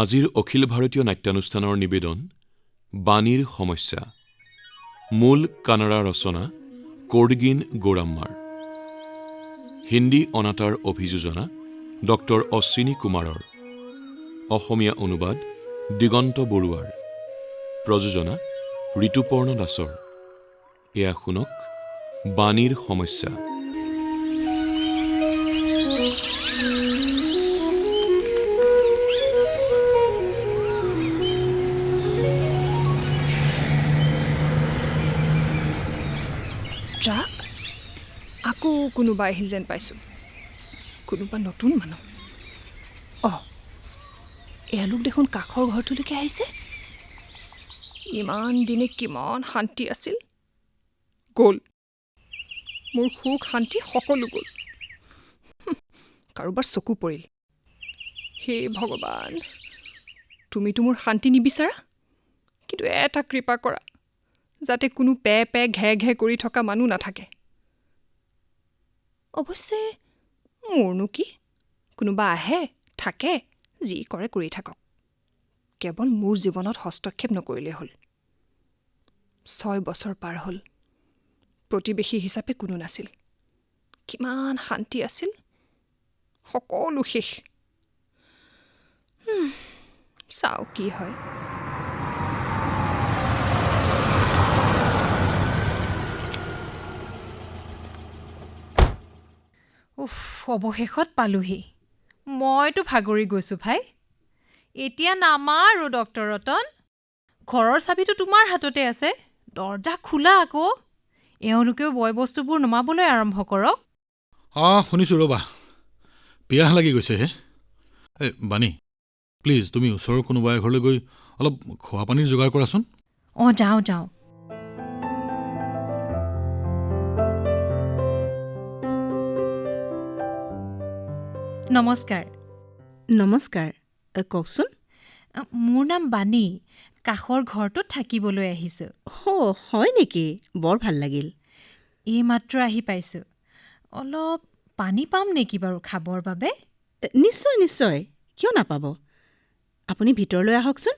আজিৰ অখিল ভাৰতীয় নাট্যানুষ্ঠানৰ নিবেদন বাণীৰ সমস্যা। মূল কানাড়া ৰচনা কোৰ্ডিগিন গৌৰাম্মাৰ। হিন্দী অনাতাঁৰ অভিযোজনা ডক্টৰ অশ্বিনী কুমাৰৰ। অসমীয়া অনুবাদ দিগন্ত বৰুৱাৰ। প্ৰযোজনা ঋতুপৰ্ণ দাসৰ। এয়া শুনক বাণীৰ সমস্যা। ট্ৰাক আকৌ কোনোবা আহিল যেন পাইছোঁ। কোনোবা নতুন মানুহ। এওঁলোক দেখোন কাষৰ ঘৰটোলৈকে আহিছে। ইমান দিনে কিমান শান্তি আছিল, গ'ল। মোৰ সুখ শান্তি সকলো গ'ল। কাৰোবাৰ চকু পৰিল। হে ভগৱান, তুমিতো মোৰ শান্তি নিবিচাৰা, কিন্তু এটা কৃপা কৰা, যাতে কোনো পে ঘে ঘে কৰি থকা মানুহ নাথাকে। অৱশ্যে মোৰনো কি, কোনোবা আহে থাকে, যি কৰে কৰি থাকক। কেৱল মোৰ জীৱনত হস্তক্ষেপ নকৰিলেই হ'ল। 6 বছৰ পাৰ হ'ল, প্ৰতিবেশী হিচাপে কোনো নাছিল। কিমান শান্তি আছিল, সকলো শেষ। চাওঁ কি হয়। অৱশেষত পালোহি। মইতো ভাগৰি গৈছোঁ ভাই। এতিয়া নামা আৰু ডক্টৰ ৰতন। ঘৰৰ চাবিটো তোমাৰ হাততে আছে, দৰ্জা খোলা আকৌ। এওঁলোকেও বয় বস্তুবোৰ নমাবলৈ আৰম্ভ কৰক। শুনিছোঁ ৰ'বা, পিয়াহ লাগি গৈছে হে। বাণী, প্লিজ তুমি ওচৰৰ কোনোবা এঘৰলৈ গৈ অলপ খোৱা পানীৰ যোগাৰ কৰাচোন। যাওঁ। নমস্কাৰ, কওকচোন। মোৰ নাম বাণী। কাষৰ ঘৰটোত থাকিবলৈ আহিছোঁ। হয় নেকি? বৰ ভাল লাগিল। এইমাত্ৰ আহি পাইছোঁ। অলপ পানী পাম নেকি বাৰু খাবৰ বাবে? নিশ্চয়, কিয় নাপাব। আপুনি ভিতৰলৈ আহকচোন।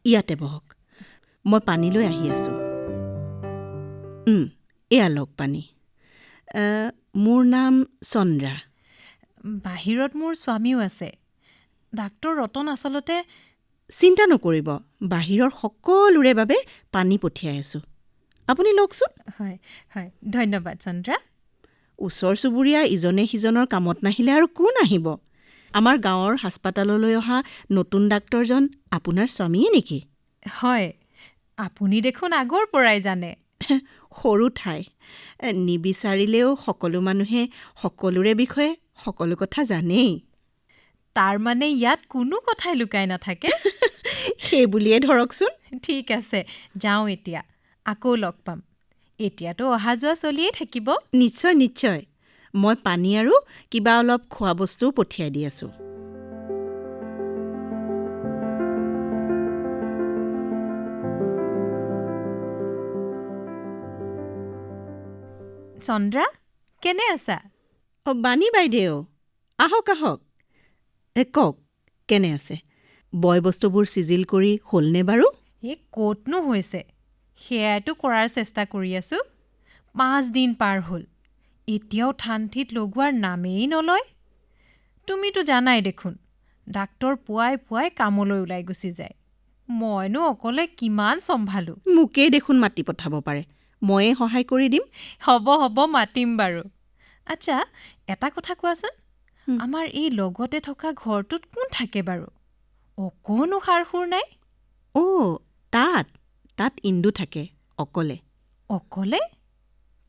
ইয়াতে বহক, মই পানী লৈ আহি আছোঁ। এয়া লওক পানী। মোৰ নাম চন্দ্ৰা। বাহিৰত মোৰ স্বামীও আছে। ডাক্তৰ ৰতন আচলতে... চিন্তা নকৰিব, বাহিৰৰ সকলোৰে বাবে পানী পঠিয়াই আছোঁ। আপুনি লওকচোন। হয়, ধন্যবাদ চন্দ্ৰা। ওচৰ চুবুৰীয়া ইজনে সিজনৰ কামত নাহিলে আৰু কোন আহিব? আমাৰ গাঁৱৰ হাস্পাতাললৈ অহা নতুন ডাক্তৰজন আপোনাৰ স্বামীয়ে নেকি? হয়, আপুনি দেখোন আগৰ পৰাই জানে। সৰু ঠাই, নিবিচাৰিলেও সকলো মানুহে সকলোৰে বিষয়ে সকলো কথা জানেই। তাৰ মানে ইয়াত কোনো কথাই লুকাই নাথাকে। সেই বুলিয়ে ধৰকচোন। ঠিক আছে, যাওঁ এতিয়া। আকৌ লগ পাম। এতিয়াতো অহা যোৱা চলিয়েই থাকিব। নিশ্চয়। মই পানী আৰু কিবা অলপ খোৱা বস্তুও পঠিয়াই দি আছোঁ। চন্দ্ৰা, কেনে আছা? বাণী বাইদেউ, আহক। কওক, কেনে আছে? বয় বস্তুবোৰ চিজিল কৰি হ'লনে বাৰু? ক'তনো হৈছে, সেয়াইতো কৰাৰ চেষ্টা কৰি আছোঁ। 5 দিন পাৰ হ'ল, এতিয়াও ঠাণ্ঠিত লগোৱাৰ নামেই নলয়। তুমিতো জানাই দেখোন, ডাক্তৰ পুৱাই কামলৈ ওলাই গুচি যায়। মইনো অকলে কিমান চম্ভালোঁ। মোকেই দেখোন মাতি পঠাব পাৰে, ময়ে সহায় কৰি দিম। হ'ব, মাতিম বাৰু। আচ্ছা, এটা কথা কোৱাচোন, আমাৰ এই লগতে থকা ঘৰটোত কোন থাকে বাৰু? অকণো সাৰ-সুৰ নাই। তাত ইন্দু থাকে, অকলে। অকলে?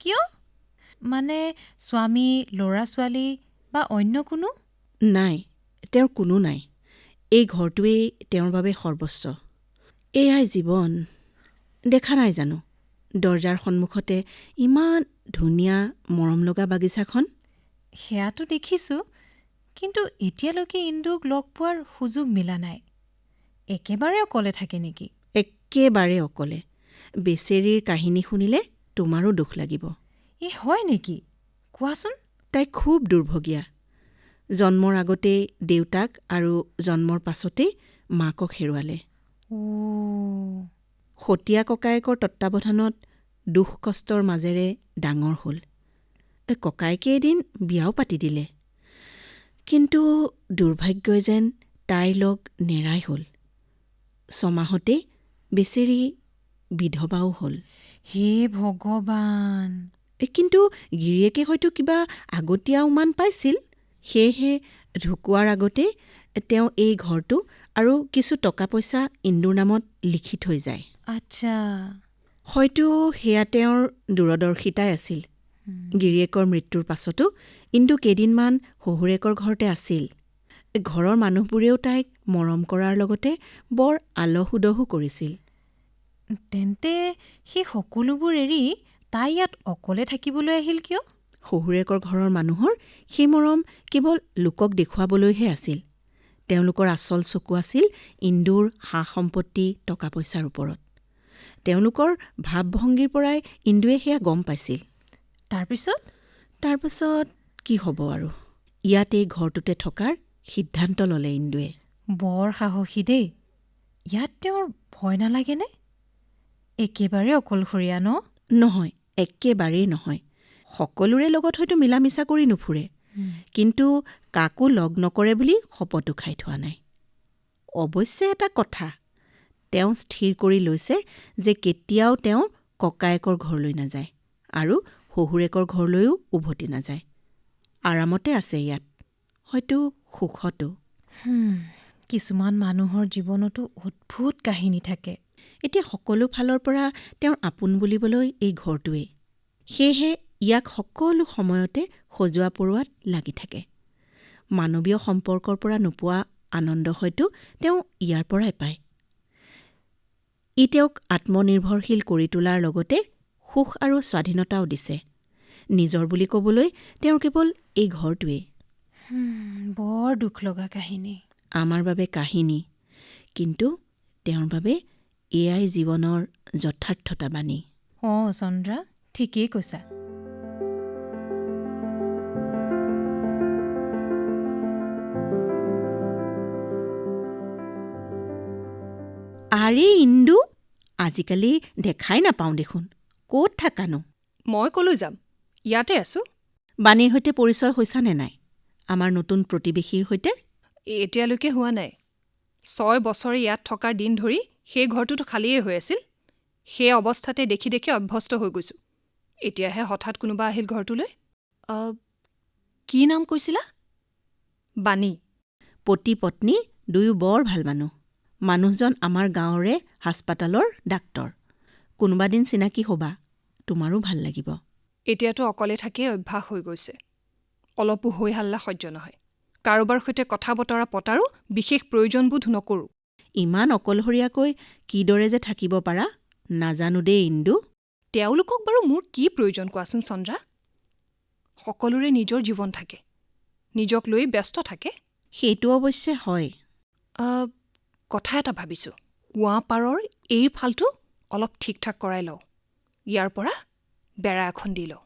কিয়? মানে স্বামী, ল'ৰা-ছোৱালী বা অন্য কোনো? নাই, তেওঁৰ কোনো নাই। এই ঘৰটোৱেই তেওঁৰ বাবে সৰ্বস্ব। এয়াই জীৱন। দেখা নাই জানো, দৰজাৰ সন্মুখতে ইমান ধুনীয়া মৰম লগা বাগিচাখন? সেয়াতো দেখিছোঁ, কিন্তু এতিয়ালৈকে ইন্দুক লগ পোৱাৰ সুযোগ মিলা নাই। একেবাৰে অকলে থাকে নেকি? একেবাৰে অকলে। বেচেৰীৰ কাহিনী শুনিলে তোমাৰো দুখ লাগিব। হয় নেকি? কোৱাচোন। তাই খুব দুৰ্ভগীয়া। জন্মৰ আগতেই দেউতাক আৰু জন্মৰ পাছতেই মাকক হেৰুৱালে। সতীয়া ককায়েকৰ তত্বাৱধানত দুখ কষ্টৰ মাজেৰে ডাঙৰ হ'ল। ককায়েকে এদিন বিয়াও পাতি দিলে, কিন্তু দুৰ্ভাগ্যই যেন তাইৰ লগ নেৰাই হ'ল। ছমাহতেই বেচেৰি বিধৱাও হ'ল। হে ভগৱান! কিন্তু গিৰিয়েকে হয়তো কিবা আগতীয়া উমান পাইছিল, সেয়েহে ঢুকুৱাৰ আগতে তেওঁ এই ঘৰটো আৰু কিছু টকা পইচা ইন্দুৰ নামত লিখি থৈ যায়। আচ্ছা। হয়তো সেয়া তেওঁৰ দূৰদৰ্শিতাই আছিল। গিৰিয়েকৰ মৃত্যুৰ পাছতো ইন্দু কেইদিনমান শহুৰেকৰ ঘৰতে আছিল। ঘৰৰ মানুহবোৰেও তাইক মৰম কৰাৰ লগতে বৰ আলসুদহো কৰিছিল। তেন্তে সেই সকলোবোৰ এৰি তাই ইয়াত অকলে থাকিবলৈ আহিল কিয়? শহুৰেকৰ ঘৰৰ মানুহৰ সেই মৰম কেৱল লোকক দেখুৱাবলৈহে আছিল। তেওঁলোকৰ আচল চকু আছিল ইন্দুৰ সা-সম্পত্তি টকা পইচাৰ ওপৰত। তেওঁলোকৰ ভাৱ-ভংগীৰ পৰাই ইন্দুৱে সেয়া গম পাইছিল। তাৰপিছত কি হ'ব আৰু, ইয়াত এই ঘৰটোতে থকাৰ সিদ্ধান্ত ল'লে ইন্দুৱে। বৰ সাহসী দেই। ইয়াত তেওঁৰ ভয় নালাগেনে? একেবাৰে অকলশৰীয়া ন? নহয়, একেবাৰেই নহয়। সকলোৰে লগত হয়তো মিলা মিছা কৰি নুফুৰে, কিন্তু কাকো লগ নকৰে বুলি শপতো খাই থোৱা নাই। অৱশ্যে এটা কথা, তেওঁ স্থিৰ কৰি লৈছে যে কেতিয়াও তেওঁ ককায়েকৰ ঘৰলৈ নাযায় আৰু শহুৰেকৰ ঘৰলৈও উভতি নাযায়। আৰামতে আছে ইয়াত, হয়তো সুখতো। কিছুমান মানুহৰ জীৱনতো অদ্ভুত কাহিনী থাকে। এতিয়া সকলো ফালৰ পৰা তেওঁৰ আপোন বুলিবলৈ এই ঘৰটোৱেই। সেয়েহে ইয়াক সকলো সময়তে সজোৱা পৰোৱাত লাগি থাকে। মানৱীয় সম্পৰ্কৰ পৰা নোপোৱা আনন্দ হয়তো তেওঁ ইয়াৰ পৰাই পায়। ই তেওঁক আত্মনিৰ্ভৰশীল কৰি তোলাৰ লগতে সুখ আৰু স্বাধীনতাও দিছে। নিজৰ বুলি ক'বলৈ তেওঁৰ কেৱল এই ঘৰটোৱেই। বৰ দুখ লগা কাহিনী। আমাৰ বাবে কাহিনী, কিন্তু তেওঁৰ বাবে এয়াই জীৱনৰ যথাৰ্থতা বাণী। চন্দ্ৰা, ঠিকেই কৈছা। আৰে ইন্দু, আজিকালি দেখাই নাপাওঁ দেখোন, ক'ত থাকানো? মই ক'লৈ যাম, ইয়াতে আছোঁ। বাণীৰ সৈতে পৰিচয় হৈছানে নাই? আমাৰ নতুন প্ৰতিবেশীৰ সৈতে? এতিয়ালৈকে হোৱা নাই। 6 বছৰে ইয়াত থকাৰ দিন ধৰি সেই ঘৰটোতো খালীয়ে হৈ আছিল। সেই অৱস্থাতে দেখি দেখি অভ্যস্ত হৈ গৈছোঁ। এতিয়াহে হঠাৎ কোনোবা আহিল ঘৰটোলৈ। কি নাম কৈছিলা? বাণী। পতি পত্নী দুয়ো বৰ ভাল মানুহ। মানুহজন আমাৰ গাঁৱৰে হাস্পাতালৰ ডাক্তৰ। কোনোবা দিন চিনাকি হ'বা, তোমাৰো ভাল লাগিব। এতিয়াতো অকলে থাকিয়ে অভ্যাস হৈ গৈছে। অলপো হৈ হাল্লা সহ্য নহয়। কাৰোবাৰ সৈতে কথা বতৰা পতাৰো বিশেষ প্ৰয়োজনবোধ নকৰোঁ। ইমান অকলশৰীয়াকৈ কিদৰে যে থাকিব পাৰা নাজানো দেই ইন্দু। তেওঁলোকক বাৰু মোৰ কি প্ৰয়োজন কোৱাচোন চন্দ্ৰা? সকলোৰে নিজৰ জীৱন থাকে, নিজক লৈ ব্যস্ত থাকে। সেইটো অৱশ্যে হয়। কথা এটা ভাবিছোঁ, কুঁৱা পাৰৰ এই ফালটো অলপ ঠিক ঠাক কৰাই লওঁ। ইয়াৰ পৰা বেৰা এখন দি লওঁ।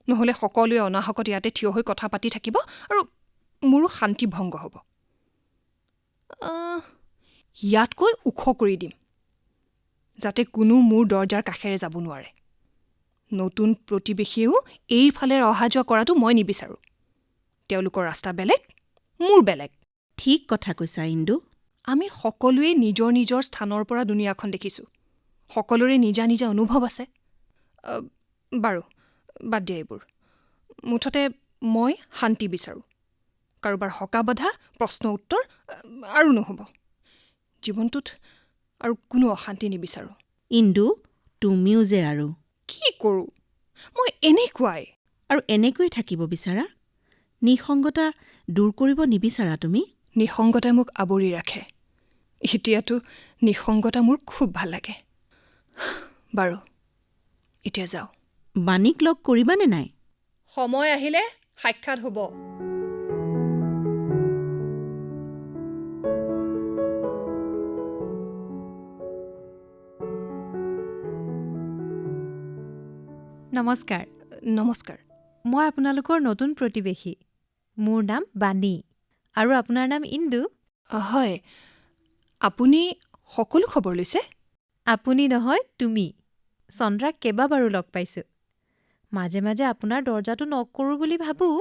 নহ'লে সকলোৱে অনাহকত ইয়াতে থিয় হৈ কথা পাতি থাকিব আৰু মোৰো শান্তি ভংগ হ'ব। ইয়াতকৈ ওখ কৰি দিম, যাতে কোনো মোৰ দৰজাৰ কাষেৰে যাব নোৱাৰে। নতুন প্ৰতিবেশীয়েও এইফালে অহা যোৱা কৰাটো মই নিবিচাৰোঁ। তেওঁলোকৰ ৰাস্তা বেলেগ, মোৰ বেলেগ। ঠিক কথা কৈছা ইন্দু। আমি সকলোৱে নিজৰ নিজৰ স্থানৰ পৰা দুনিয়াখন দেখিছোঁ। সকলোৰে নিজা নিজা অনুভৱ আছে। বাৰু, বাদ দিয়া এইবোৰ। মুঠতে মই শান্তি বিচাৰোঁ। কাৰোবাৰ হকা বাধা, প্ৰশ্ন উত্তৰ আৰু নহ'ব। জীৱনটোত আৰু কোনো অশান্তি নিবিচাৰোঁ। ইন্দু, তুমিও যে আৰু কি কৰোঁ? মই এনেকুৱাই। আৰু এনেকৈ থাকিব বিচাৰা? নিসংগতা দূৰ কৰিব নিবিচাৰা তুমি? নিসংগতাই মোক আৱৰি ৰাখে। এতিয়াতো নিসংগতা মোৰ খুব ভাল লাগে। বাৰু, এতিয়া যাওঁ। বাণীক লগ কৰিবানে নাই? সময় আহিলে সাক্ষাৎ হ'ব। নমস্কাৰ। নমস্কাৰ। মই আপোনালোকৰ নতুন প্ৰতিবেশী। মোৰ নাম বাণী আৰু আপোনাৰ নাম ইন্দু। হয়, আপুনি সকলো খবৰ লৈছে? আপুনি নহয় তুমি। চন্দ্ৰাক কেইবাবাৰো লগ পাইছোঁ। মাজে মাজে আপোনাৰ দৰজাটো নক কৰোঁ বুলি ভাবোঁ,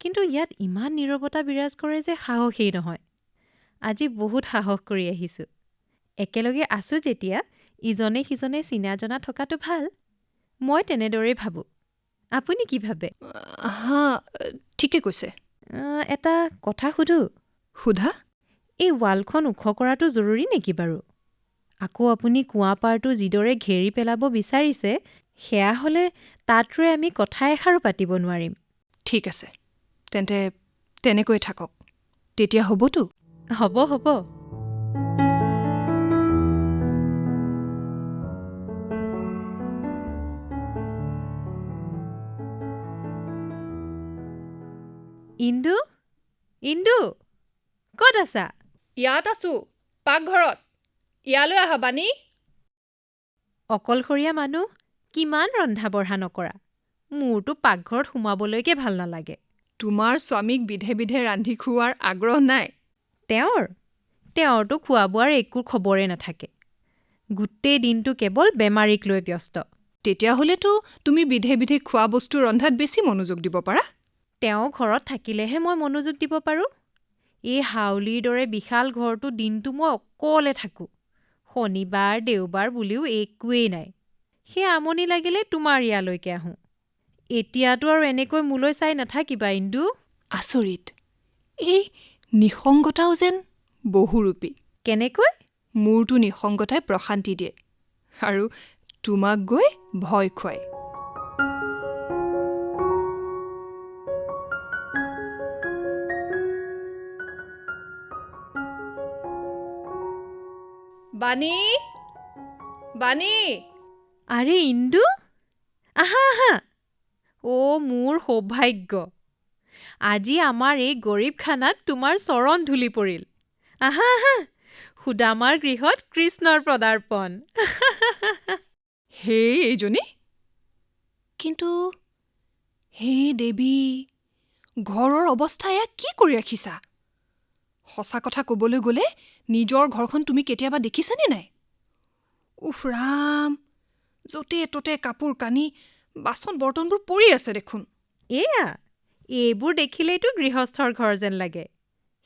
কিন্তু ইয়াত ইমান নীৰৱতা বিৰাজ কৰে যে সাহসেই নহয়। আজি বহুত সাহস কৰি আহিছোঁ। একেলগে আছোঁ যেতিয়া ইজনে সিজনে চিনা জনা থকাটো ভাল। মই তেনেদৰেই ভাবোঁ। আপুনি কি ভাবে? হা, ঠিকে কৈছে। এটা কথা সোধোঁ। সোধা? এই ৱালখন ওখ কৰাটো জৰুৰী নেকি বাৰু? আকৌ আপুনি কুঁৱা পাৰটো যিদৰে ঘেৰি পেলাব বিচাৰিছে, সেয়া হ'লে তাত ৰৈ আমি কথা এষাৰো পাতিব নোৱাৰিম। ঠিক আছে, তেন্তে তেনেকৈ থাকক। তেতিয়া হ'বতো? হ'ব হ'ব। ইন্দু, ইন্দু, ক'ত আছা? ইয়াত আছোঁ, পাকঘৰত। ইয়ালৈ আহা বাণী। অকলশৰীয়া মানুহ, কিমান ৰন্ধা বঢ়া নকৰা। মোৰতো পাকঘৰত সোমাবলৈকে ভাল নালাগে। তোমাৰ স্বামীক বিধে বিধে ৰান্ধি খুওৱাৰ আগ্ৰহ নাই? তেওঁৰতো খোৱা বোৱাৰ একো খবৰে নাথাকে। গোটেই দিনটো কেৱল বেমাৰীক লৈ ব্যস্ত। তেতিয়াহ'লেতো তুমি বিধে বিধে খোৱা বস্তু ৰন্ধাত বেছি মনোযোগ দিব পাৰা। তেওঁ ঘৰত থাকিলেহে মই মনোযোগ দিব পাৰোঁ। এই হাউলিৰ দৰে বিশাল ঘৰটো দিনটো মই অকলে থাকোঁ। শনিবাৰ দেওবাৰ বুলিও একোৱেই নাই। সেই আমনি লাগিলে তোমাৰ ইয়ালৈকে আহোঁ। এতিয়াতো আৰু এনেকৈ মোলৈ চাই নাথাকিবা ইন্দু। আচৰিত, এই নিসংগতাও যেন বহুৰূপী। কেনেকৈ? মোৰতো নিসংগতাই প্ৰশান্তি দিয়ে আৰু তোমাক গৈ ভয় খুৱায়। বাণী, বাণী। আৰে ইন্দু, আহা আহা। অ' মোৰ সৌভাগ্য। আজি আমাৰ এই গৰীবখানাত তোমাৰ চৰণ ধূলি পৰিল। আহা আহা, সুদামাৰ গৃহত কৃষ্ণৰ পদাৰ্পণ। হে এইজনী। কিন্তু হে দেৱী, ঘৰৰ অৱস্থা এয়া কি কৰি ৰাখিছা? সঁচা কথা ক'বলৈ গ'লে নিজৰ ঘৰখন তুমি কেতিয়াবা দেখিছানে নাই? উফ ৰাম, য'তে ত'তে কাপোৰ কানি বাচন বৰ্তনবোৰ পৰি আছে দেখোন। এইবোৰ দেখিলেইতো গৃহস্থৰ ঘৰ যেন লাগে।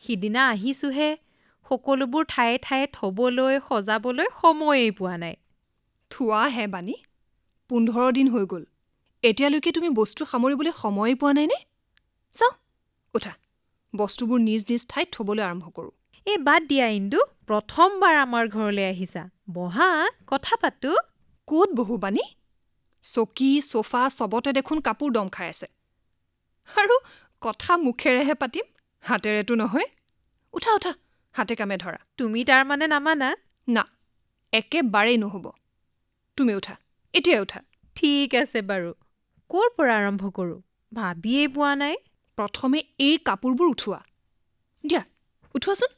সিদিনা আহিছোঁহে, সকলোবোৰ ঠায়ে ঠায়ে থ'বলৈ সজাবলৈ সময়েই পোৱা নাই। থোৱাহে বাণী, 15 দিন হৈ গ'ল। এতিয়ালৈকে তুমি বস্তু সামৰিবলৈ সময়েই পোৱা নাইনে? চাওঁ, উঠা, বস্তুবোৰ নিজ নিজ ঠাইত থ'বলৈ আৰম্ভ কৰোঁ। বাদ দিয়া ইন্দু, প্ৰথমবাৰ আমাৰ ঘৰলৈ আহিছা। বহা, কথা পাতোঁ। ক'ত বহো বাণী? চকী চোফা চবতে দেখোন কাপোৰ দম খাই আছে। আৰু কথা মুখেৰেহে পাতিম, হাতেৰেতো নহয়। উঠা উঠা, হাতে কামে ধৰা। তুমি তাৰমানে নামানা? না, একেবাৰেই নহ'ব। তুমি উঠা, এতিয়াই উঠা। ঠিক আছে বাৰু। ক'ৰ পৰা আৰম্ভ কৰোঁ? ভাবিয়েই পোৱা নাই। প্ৰথমে এই কাপোৰবোৰ উঠোৱা। দিয়া, উঠোৱাচোন।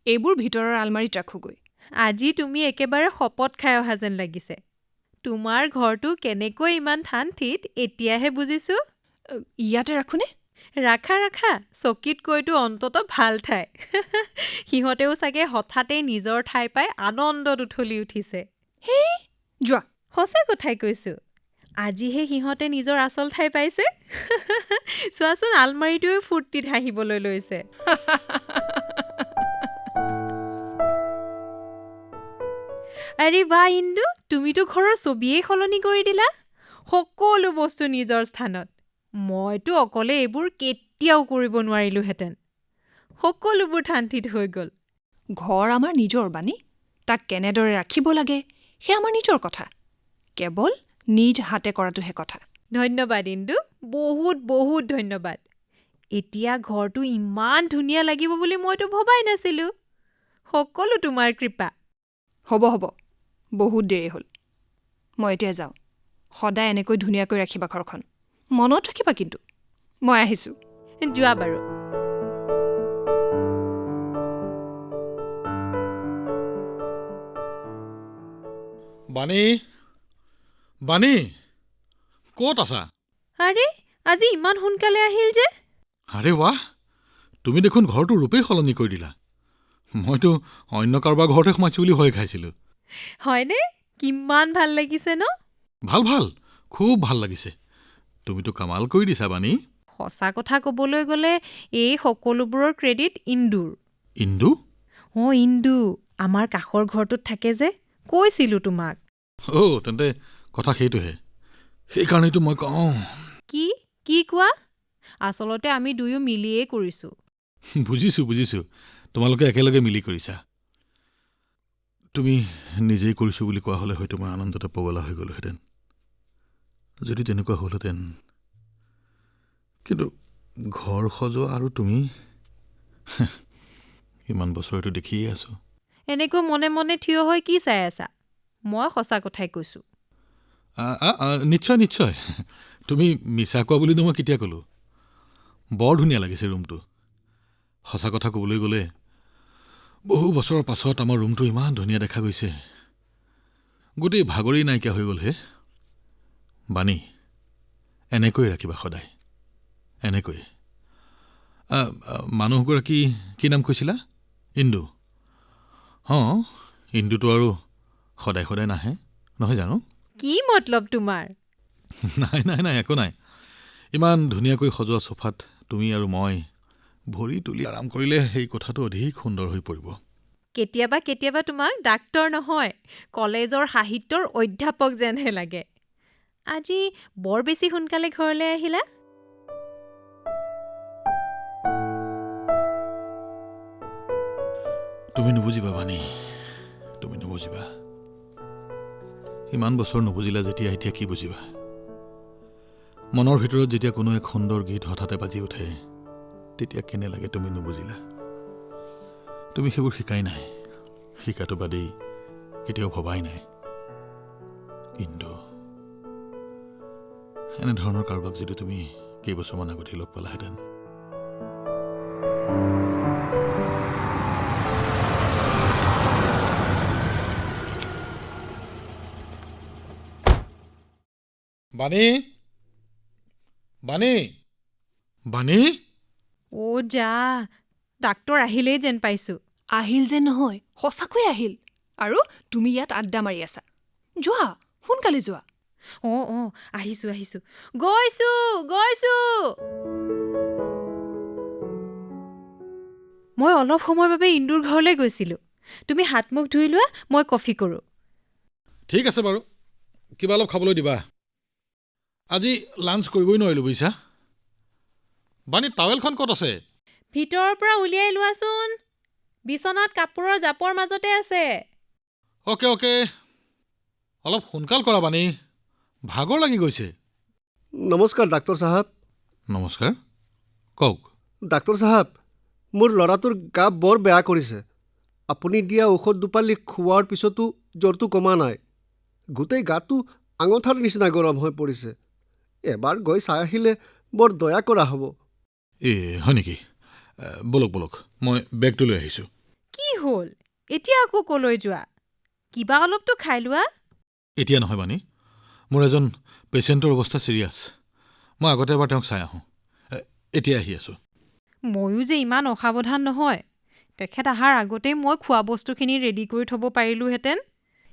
এইবোৰ ভিতৰৰ আলমাৰীত ৰাখোগৈ। আজি তুমি একেবাৰে শপত খাই অহা যেন লাগিছে। তোমাৰ ঘৰটো কেনেকৈ ইমান ঠান-ঠিত এতিয়াহে বুজিছোঁ। ইয়াতে ৰাখোনে? ৰাখা ৰাখা, চকীতকৈতো অন্ততঃ ভাল ঠাই। সিহঁতেও চাগে হঠাতেই নিজৰ ঠাই পাই আনন্দত উঠলি উঠিছে। হেই, যোৱা। সঁচা কথাই কৈছোঁ। আজিহে সিহঁতে নিজৰ আচল ঠাই পাইছে। চোৱাচোন, আলমাৰিটোৱেও ফূৰ্তিত হাঁহিবলৈ লৈছে। আৰে বা ইন্দু, তুমিতো ঘৰৰ ছবিয়েই সলনি কৰি দিলা। সকলো বস্তু নিজৰ স্থানত। মইতো অকলে এইবোৰ কেতিয়াও কৰিব নোৱাৰিলোহেঁতেন। সকলোবোৰ ঠান-ঠিত হৈ গ'ল। ঘৰ আমাৰ নিজৰ বাণী, তাক কেনেদৰে ৰাখিব লাগে সেয়া আমাৰ নিজৰ কথা। কেৱল নিজ হাতে কৰাটোহে কথা। ধন্যবাদ ইন্দু, বহুত বহুত ধন্যবাদ। এতিয়া ঘৰটো ইমান ধুনীয়া লাগিব বুলি মইতো ভবাই নাছিলোঁ। সকলো তোমাৰ কৃপা। হ'ব হ'ব, বহুত দেৰি হ'ল। মই এতিয়া যাওঁ। সদায় এনেকৈ ধুনীয়াকৈ ৰাখিবা ঘৰখন। মনত ৰাখিবা কিন্তু। মই আহিছোঁ। যোৱা বাৰু। বাণী, বাণী, ক'ত আছা? আৰে, আজি ইমান সোনকালে আহিল যে? আৰে ৱাহ, তুমি দেখোন ঘৰটো ৰূপেই সলনি কৰি দিলা। মইতো অন্য কাৰোবাৰ ঘৰতে সোমাইছোঁ বুলি ভয় খাইছিলোঁ। হয়নে? কিমান ভাল লাগিছে ন? ভাল ভাল, খুব ভাল লাগিছে। তুমিতো কামাল কৰি দিছা বাণী। সঁচা কথা ক'বলৈ গ'লে এই সকলোবোৰৰ ক্ৰেডিট ইন্দুৰ। ইন্দু? ইন্দু আমাৰ কাষৰ ঘৰটোত থাকে যে, কৈছিলোঁ তোমাক। তেন্তে কথা সেইটোহে। সেইকাৰণেতো মই কওঁ। কি কি কোৱা? আচলতে আমি দুয়ো মিলিয়েই কৰিছোঁ। বুজিছোঁ। তোমালোকে একেলগে মিলি কৰিছা। তুমি নিজেই কৰিছোঁ বুলি কোৱা হ'লে হয়তো মই আনন্দতে পগলা হৈ গ'লোহেঁতেন, যদি তেনেকুৱা হ'লহেঁতেন। কিন্তু ঘৰ সজোৱা আৰু তুমি ইমান বছৰটো দেখিয়ে আছোঁ। এনেকৈ মনে মনে থিয় হৈ কি চাই আছা? মই সঁচা কথাই কৈছোঁ। নিশ্চয়। তুমি মিছা কোৱা বুলিনো মই কেতিয়া ক'লোঁ? বৰ ধুনীয়া লাগিছে ৰুমটো। সঁচা কথা ক'বলৈ গ'লে বহু বছৰৰ পাছত আমাৰ ৰুমটো ইমান ধুনীয়া দেখা গৈছে। গোটেই ভাগৰি নাইকিয়া হৈ গ'ল হে। বাণী, এনেকৈ ৰাখিবা সদায়, এনেকৈ। মানুহগৰাকী কি নাম কৈছিলা? ইন্দু। ইন্দুটো আৰু সদায় সদায় নাহে, নহয় জানো? কি মতলব তোমাৰ? নাই, একো নাই। ইমান ধুনীয়াকৈ সজোৱা চোফাত তুমি আৰু মই ভৰি তুলি আৰাম কৰিলে সেই কথাটো অধিক সুন্দৰ হৈ পৰিব। কেতিয়াবা তোমাক ডাক্তৰ নহয়, কলেজৰ সাহিত্যৰ অধ্যাপক যেনহে লাগে। আজি বৰ বেছি সোনকালে ঘৰলৈ আহিলা? তুমি নুবুজিবা বাণী, তুমি নুবুজিবা। ইমান বছৰ নুবুজিলা যেতিয়া এতিয়া কি বুজিবা? মনৰ ভিতৰত যেতিয়া কোনো এক সুন্দৰ গীত হঠাতে বাজি উঠে, তেতিয়া কেনে লাগে তুমি নুবুজিলা। তুমি সেইবোৰ শিকাই নাই, শিকাটো বাদেই কেতিয়াও ভবাই নাই। কিন্তু এনেধৰণৰ কাৰোবাক যদি তুমি কেইবছৰমান আগতে লগ পালাহেঁতেন। বাণী? যা, ডাক্তৰ আহিলেই যেন পাইছোঁ। আহিল যে নহয়, সঁচাকৈ আহিল। আৰু তুমি ইয়াত আড্ডা মাৰি আছা। যোৱা, সোনকালে যোৱা। আহিছোঁ। গৈছোঁ। মই অলপ সময়ৰ বাবে ইন্দুৰ ঘৰলৈ গৈছিলোঁ। তুমি হাত মুখ ধুই লোৱা, মই কফি কৰোঁ। ঠিক আছে বাৰু, কিবা অলপ খাবলৈ দিবা। আজি লাঞ্চ কৰিবই নোৱাৰিলোঁ বুজিছা। বাণী, টাৱেলখন ক'ত আছে? ভিতৰৰ পৰা উলিয়াই লোৱাচোন। বিচনাত কাপোৰৰ জাপৰ মাজতে আছে। অ'কে। অলপ সোনকাল কৰা বাণী, ভাগৰ লাগি গৈছে। নমস্কাৰ ডাক্তৰ চাহাব। নমস্কাৰ, কওক। ডাক্তৰ চাহাব, মোৰ ল'ৰাটোৰ গা বৰ বেয়া কৰিছে। আপুনি দিয়া ঔষধ দুপালি খোৱাৰ পিছতো জ্বৰটো কমা নাই। গোটেই গাটো আঙঠাৰ নিচিনা গৰম হৈ পৰিছে। এবাৰ গৈ চাই আহিলে বৰ দয়া কৰা হ'ব। হয় নেকি? বলক, মই বেগটো লৈ আহিছোঁ। কি হ'ল? এতিয়া আকৌ কলৈ যোৱা? কিবা অলপতো খাই লোৱা। এতিয়া নহয় বাণী, মোৰ এজন পেচেণ্টৰ অৱস্থা চিৰিয়াছ। মই আগতে এবাৰ তেওঁক চাই আহোঁ। এতিয়া আহি আছোঁ। ময়ো যে ইমান অসাৱধান নহয়। তেখেত অহাৰ আগতেই মই খোৱা বস্তুখিনি ৰেডি কৰি থ'ব পাৰিলোহেঁতেন।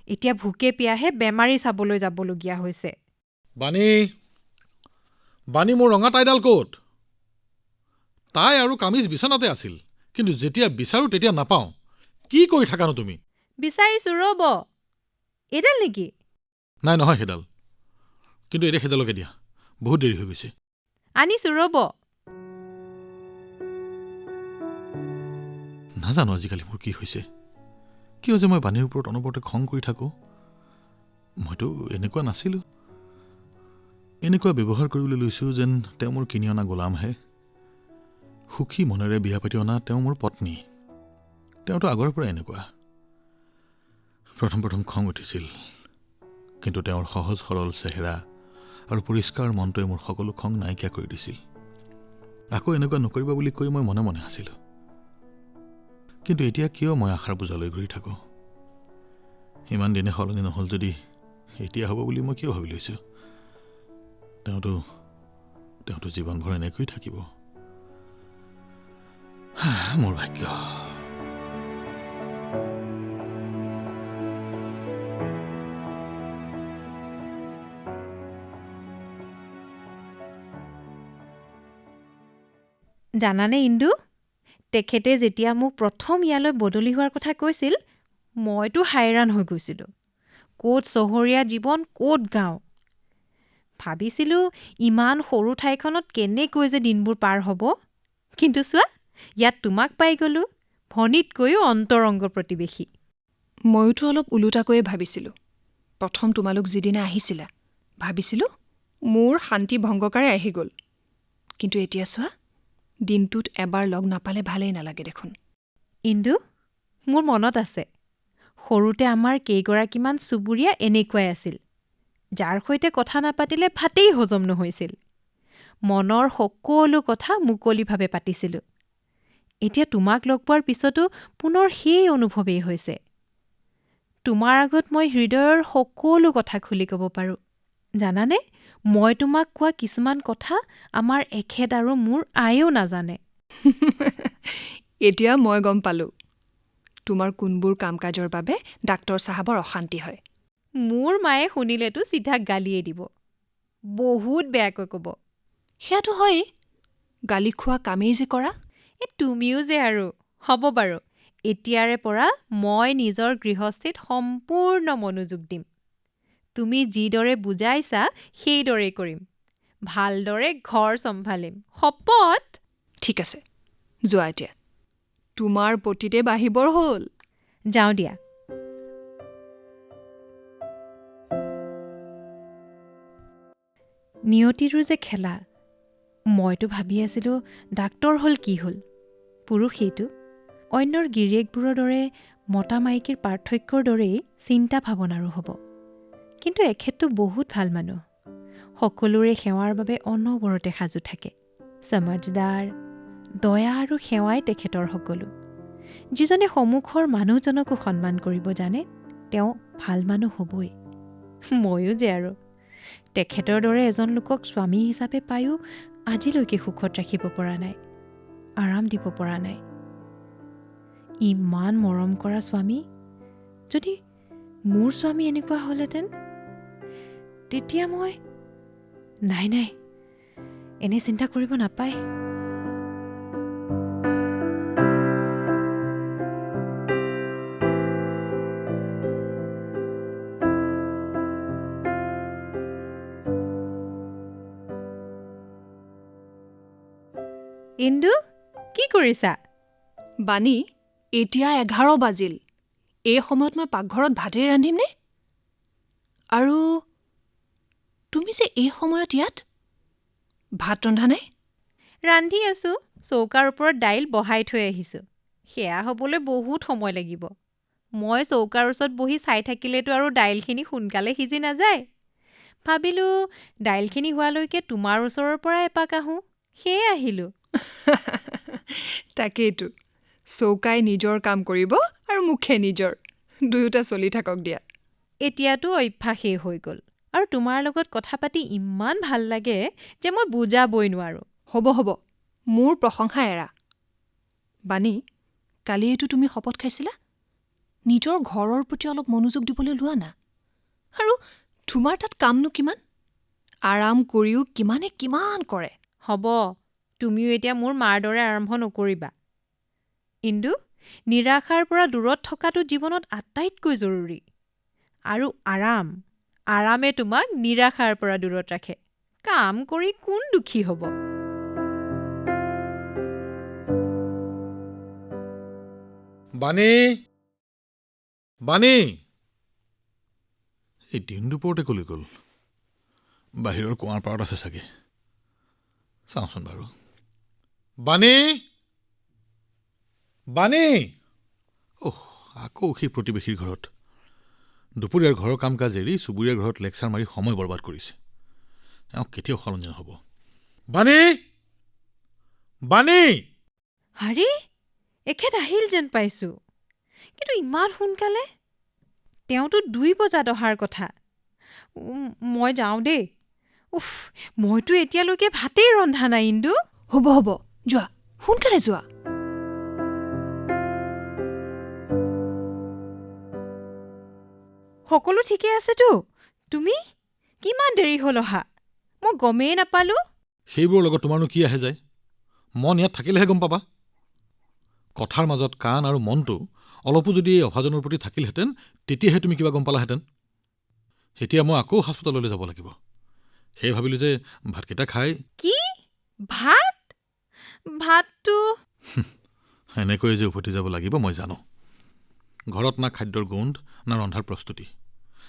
এতিয়া ভোকে পিয়াহে বেমাৰী চাবলৈ যাবলগীয়া হৈছে। বাণী, মোৰ ৰঙা টাইডাল ক'ত? তাই আৰু কামিজ বিচনাতে আছিল, কিন্তু যেতিয়া বিচাৰোঁ তেতিয়া নাপাওঁ। কি কৰি থাকানো তুমি? বিচাৰিছোঁ, ৰ'ব। এইডাল নেকি? নাই, নহয় সেইডাল। কিন্তু এতিয়া সেইডালকে দিয়া, বহুত দেৰি হৈ গৈছে। আনিছোঁ, ৰ'ব। নাজানো আজিকালি মোৰ কি হৈছে। কিয় যে মই বাণীৰ ওপৰত অনবৰতে খং কৰি থাকোঁ। মইতো এনেকুৱা নাছিলোঁ। এনেকুৱা ব্যৱহাৰ কৰিবলৈ লৈছোঁ যেন তেওঁ মোৰ কিনি অনা গোলামহে। সুখী মনেৰে বিয়া পাতি অনা তেওঁ মোৰ পত্নী। তেওঁতো আগৰ পৰা এনেকুৱা। প্ৰথম খং উঠিছিল, কিন্তু তেওঁৰ সহজ সৰল চেহেৰা আৰু পৰিষ্কাৰ মনটোৱে মোৰ সকলো খং নাইকিয়া কৰি দিছিল। আকৌ এনেকুৱা নকৰিবা বুলি কৈ মই মনে মনে আছিলোঁ। কিন্তু এতিয়া কিয় মই আশাৰ বোজালৈ ঘূৰি থাকোঁ? ইমান দিনে সলনি নহ'ল যদি এতিয়া হ'ব বুলি মই কিয় ভাবি লৈছোঁ? তেওঁতো জীৱনভৰ এনেকৈ থাকিব। মোৰ ভাগ্য। জানানে ইন্দু, তেখেতে যেতিয়া মোক প্ৰথম ইয়ালৈ বদলি হোৱাৰ কথা কৈছিল, মইতো হাইৰাণ হৈ গৈছিলোঁ। ক'ত চহৰীয়া জীৱন, ক'ত গাঁও। ভাবিছিলোঁ ইমান সৰু ঠাইখনত কেনেকৈ যে দিনবোৰ পাৰ হ'ব। কিন্তু চোৱা, ইয়াত তোমাক পাই গ'লোঁ, ভনীতকৈও অন্তৰংগ প্ৰতিবেশী। ময়োতো অলপ ওলোটাকৈয়ে ভাবিছিলোঁ। প্ৰথম তোমালোক যিদিনা আহিছিলা, ভাবিছিলোঁ মোৰ শান্তি ভংগকাৰে আহি গ'ল। কিন্তু এতিয়া চোৱা, দিনটোত এবাৰ লগ নাপালে ভালেই নালাগে দেখোন। ইন্দু, মোৰ মনত আছে, সৰুতে আমাৰ কেইগৰাকীমান চুবুৰীয়া এনেকুৱাই আছিল, যাৰ সৈতে কথা নাপাতিলে ভাতেই হজম নহৈছিল। মনৰ সকলো কথা মুকলিভাৱে পাতিছিলোঁ। এতিয়া তোমাক লগ পোৱাৰ পিছতো পুনৰ সেই অনুভৱেই হৈছে। তোমাৰ আগত মই হৃদয়ৰ সকলো কথা খুলি ক'ব পাৰোঁ। জানানে, মই তোমাক কোৱা কিছুমান কথা আমাৰ এখেত আৰু মোৰ আয়েও নাজানে। এতিয়া মই গম পালোঁ তোমাৰ কোনবোৰ কাম কাজৰ বাবে ডাক্তৰ চাহাবৰ অশান্তি হয়। মোৰ মায়ে শুনিলেতো চিধা গালিয়ে দিব, বহুত বেয়াকৈ ক'ব। সেয়াতো হয়েই, গালি খোৱা কামেই যে কৰা। তুমিও যে আৰু। হ'ব বাৰু, এতিয়াৰে পৰা মই নিজৰ গৃহস্থিত সম্পূৰ্ণ মনোযোগ দিম। তুমি যিদৰে বুজাইছা সেইদৰেই কৰিম। ভালদৰে ঘৰ চম্ভালিম, শপত। ঠিক আছে, যোৱা এতিয়া। তোমাৰ পতিতে বাঢ়িবৰ হ'ল। যাওঁ দিয়া। নিয়তিৰো যে খেলা। মইতো ভাবি আছিলোঁ ডাক্তৰ হ'ল কি হ'ল, পুৰুষেইটো। অন্যৰ গিৰিয়েকবোৰৰ দৰে মতা মাইকীৰ পাৰ্থক্যৰ দৰেই চিন্তা ভাৱনাৰো হ'ব। কিন্তু এখেতটো বহুত ভাল মানুহ, সকলোৰে সেৱাৰ বাবে অনবৰতে সাজু থাকে। সমজদাৰ, দয়া আৰু সেৱাই তেখেতৰ সকলো। যিজনে সন্মুখৰ মানুহজনকো সন্মান কৰিব জানে, তেওঁ ভাল মানুহ হ'বই। ময়ো যে আৰু তেখেতৰ দৰে এজন লোকক স্বামী হিচাপে পায়ো আজিলৈকে সুখত ৰাখিব পৰা নাই, আৰাম দিব পৰা নাই। ইমান মৰম কৰা স্বামী, যদি মোৰ স্বামী এনেকুৱা হ'লহেঁতেন, তেতিয়া মই নাই, এনে চিন্তা কৰিব নাপায়। ইন্দু, কি কৰিছা? বাণী, এতিয়া 11 বাজিল। এই সময়ত মই পাকঘৰত ভাতেই ৰান্ধিমনে? আৰু তুমি যে এই সময়ত ইয়াত ভাত ৰন্ধা নাই? ৰান্ধি আছোঁ, চৌকাৰ ওপৰত দাইল বহাই থৈ আহিছোঁ। সেয়া হ'বলৈ বহুত সময় লাগিব। মই চৌকাৰ ওচৰত বহি চাই থাকিলেতো আৰু দাইলখিনি সোনকালে সিজি নাযায়। ভাবিলোঁ দাইলখিনি হোৱালৈকে তোমাৰ ওচৰৰ পৰা এপাক আহোঁ, সেয়ে আহিলোঁ। তাকেইতো, চৌকাই নিজৰ কাম কৰিব আৰু মুখে নিজৰ, দুয়োটা চলি থাকক দিয়া। এতিয়াতো অভ্যাসেই হৈ গ'ল, আৰু তোমাৰ লগত কথা পাতি ইমান ভাল লাগে যে মই বুজাবই নোৱাৰোঁ। হ'ব, মোৰ প্ৰশংসা এৰা। বাণী, কালি এইটো তুমি শপত খাইছিলা? নিজৰ ঘৰৰ প্ৰতি অলপ মনোযোগ দিবলৈ লোৱা না। আৰু তোমাৰ তাত কামনো কিমান? আৰাম কৰিও কিমান কৰে। হ'ব, তুমিও এতিয়া মোৰ মাৰ দৰে আৰম্ভ নকৰিবা। ইন্দু, নিৰাশাৰ পৰা দূৰত থকাটো জীৱনত আটাইতকৈ জৰুৰী। আৰু আৰামে তোমাক নিৰাশাৰ পৰা দূৰত ৰাখে। কাম কৰি কোন দুখী হ'ব? বাণী, এই দিন দুপৰতে কলৈ গ'ল? বাহিৰৰ কুঁৱাৰ পাৰত আছে চাগে, চাওঁচোন বাৰু। বাণী! আকৌ সেই প্ৰতিবেশীৰ ঘৰত। দুপৰীয়াৰ ঘৰৰ কাম কাজ এৰি চুবুৰীয়াৰ ঘৰত লেকচাৰ মাৰি সময় বৰবাদ কৰিছে। এওঁ কেতিয়াও সলনি নহ'ব। বাণী! আৰে, এখেত আহিল যেন পাইছোঁ, কিন্তু ইমান সোনকালে? তেওঁতো 2 বজাত অহাৰ কথা। মই যাওঁ দেই। মইতো এতিয়ালৈকে ভাতেই ৰন্ধা নাই ইন্দু। হ'ব, যোৱা, সোনকালে যোৱা। সকলো ঠিকে আছেতো? তুমি কিমান দেৰি হ'ল অহা? মই গমেই নাপালোঁ। সেইবোৰৰ লগত তোমাৰনো কি আহে যায়? মন ইয়াত থাকিলেহে গম পাবা। কথাৰ মাজত কাণ আৰু মনটো অলপো যদি এই অভাজনৰ প্ৰতি থাকিলহেঁতেন তেতিয়াহে তুমি কিবা গম পালাহেঁতেন। এতিয়া মই আকৌ হাস্পতাললৈ যাব লাগিব। সেই ভাবিলোঁ যে ভাতকেইটা খাই কি? ভাত? ভাতটো এনেকৈয়ে যে উভতি যাব লাগিব মই জানো। ঘৰত না খাদ্যৰ গোন্ধ না ৰন্ধাৰ প্ৰস্তুতি,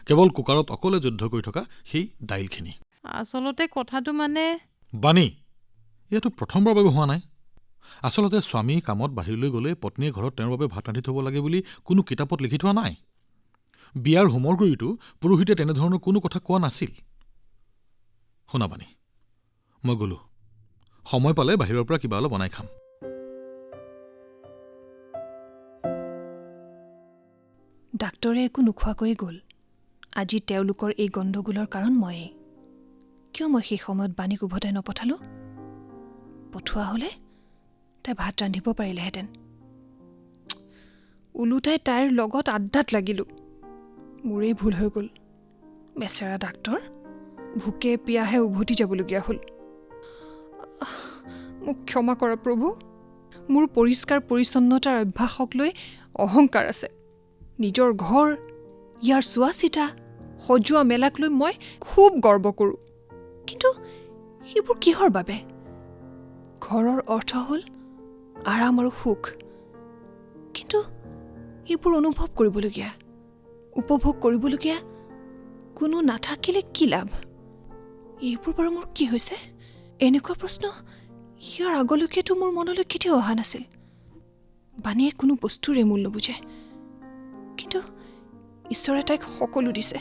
কেৱল কুকাৰত অকলে যুদ্ধ কৰি থকা সেই দাইলখিনি। আচলতে কথাটো মানে বাণী, ইয়াতো প্ৰথমবাৰৰ বাবে হোৱা নাই। আচলতে স্বামী কামত বাহিৰলৈ গ'লে পত্নীয়ে ঘৰত তেওঁৰ বাবে ভাত ৰান্ধি থ'ব লাগে বুলি কোনো কিতাপত লিখি থোৱা নাই। বিয়াৰ হোমৰ গুৰিতো পুৰোহিতে তেনেধৰণৰ কোনো কথা কোৱা নাছিল। শুনা বাণী, মই গ'লো। সময় পালে বাহিৰৰ পৰা কিবা অলপ বনাই খাম। ডাক্তৰে একো নোখোৱাকৈয়ে গ'ল। আজি তেওঁলোকৰ এই গণ্ডগোলৰ কাৰণ ময়েই। কিয় মই সেই সময়ত বাণীক উভতাই নপঠালোঁ? পঠোৱা হ'লে তাই ভাত ৰান্ধিব পাৰিলেহেঁতেন। ওলোটাই তাইৰ লগত আড্ডাত লাগিলোঁ। মোৰেই ভুল হৈ গ'ল। বেচেৰা ডাক্তৰ ভোকে পিয়াহে উভতি যাবলগীয়া হ'ল। মোক ক্ষমা কৰা প্ৰভু। মোৰ পৰিষ্কাৰ পৰিচ্ছন্নতাৰ অভ্যাসক লৈ অহংকাৰ আছে। নিজৰ ঘৰ, ইয়াৰ চোৱা চিতা, সজোৱা মেলাক লৈ মই খুব গৰ্ব কৰোঁ। কিন্তু সেইবোৰ কিহৰ বাবে? ঘৰৰ অৰ্থ হ'ল আৰাম আৰু সুখ। কিন্তু এইবোৰ অনুভৱ কৰিবলগীয়া, উপভোগ কৰিবলগীয়া কোনো নাথাকিলে কি লাভ? এইবোৰ বাৰু মোৰ কি হৈছে? এনেকুৱা প্ৰশ্ন ইয়াৰ আগলৈকেতো মোৰ মনলৈ কেতিয়াও অহা নাছিল। বাণীয়ে কোনো বস্তুৰে মূল নুবুজে। কিন্তু ঈশ্বৰে তাইক সকলো দিছে।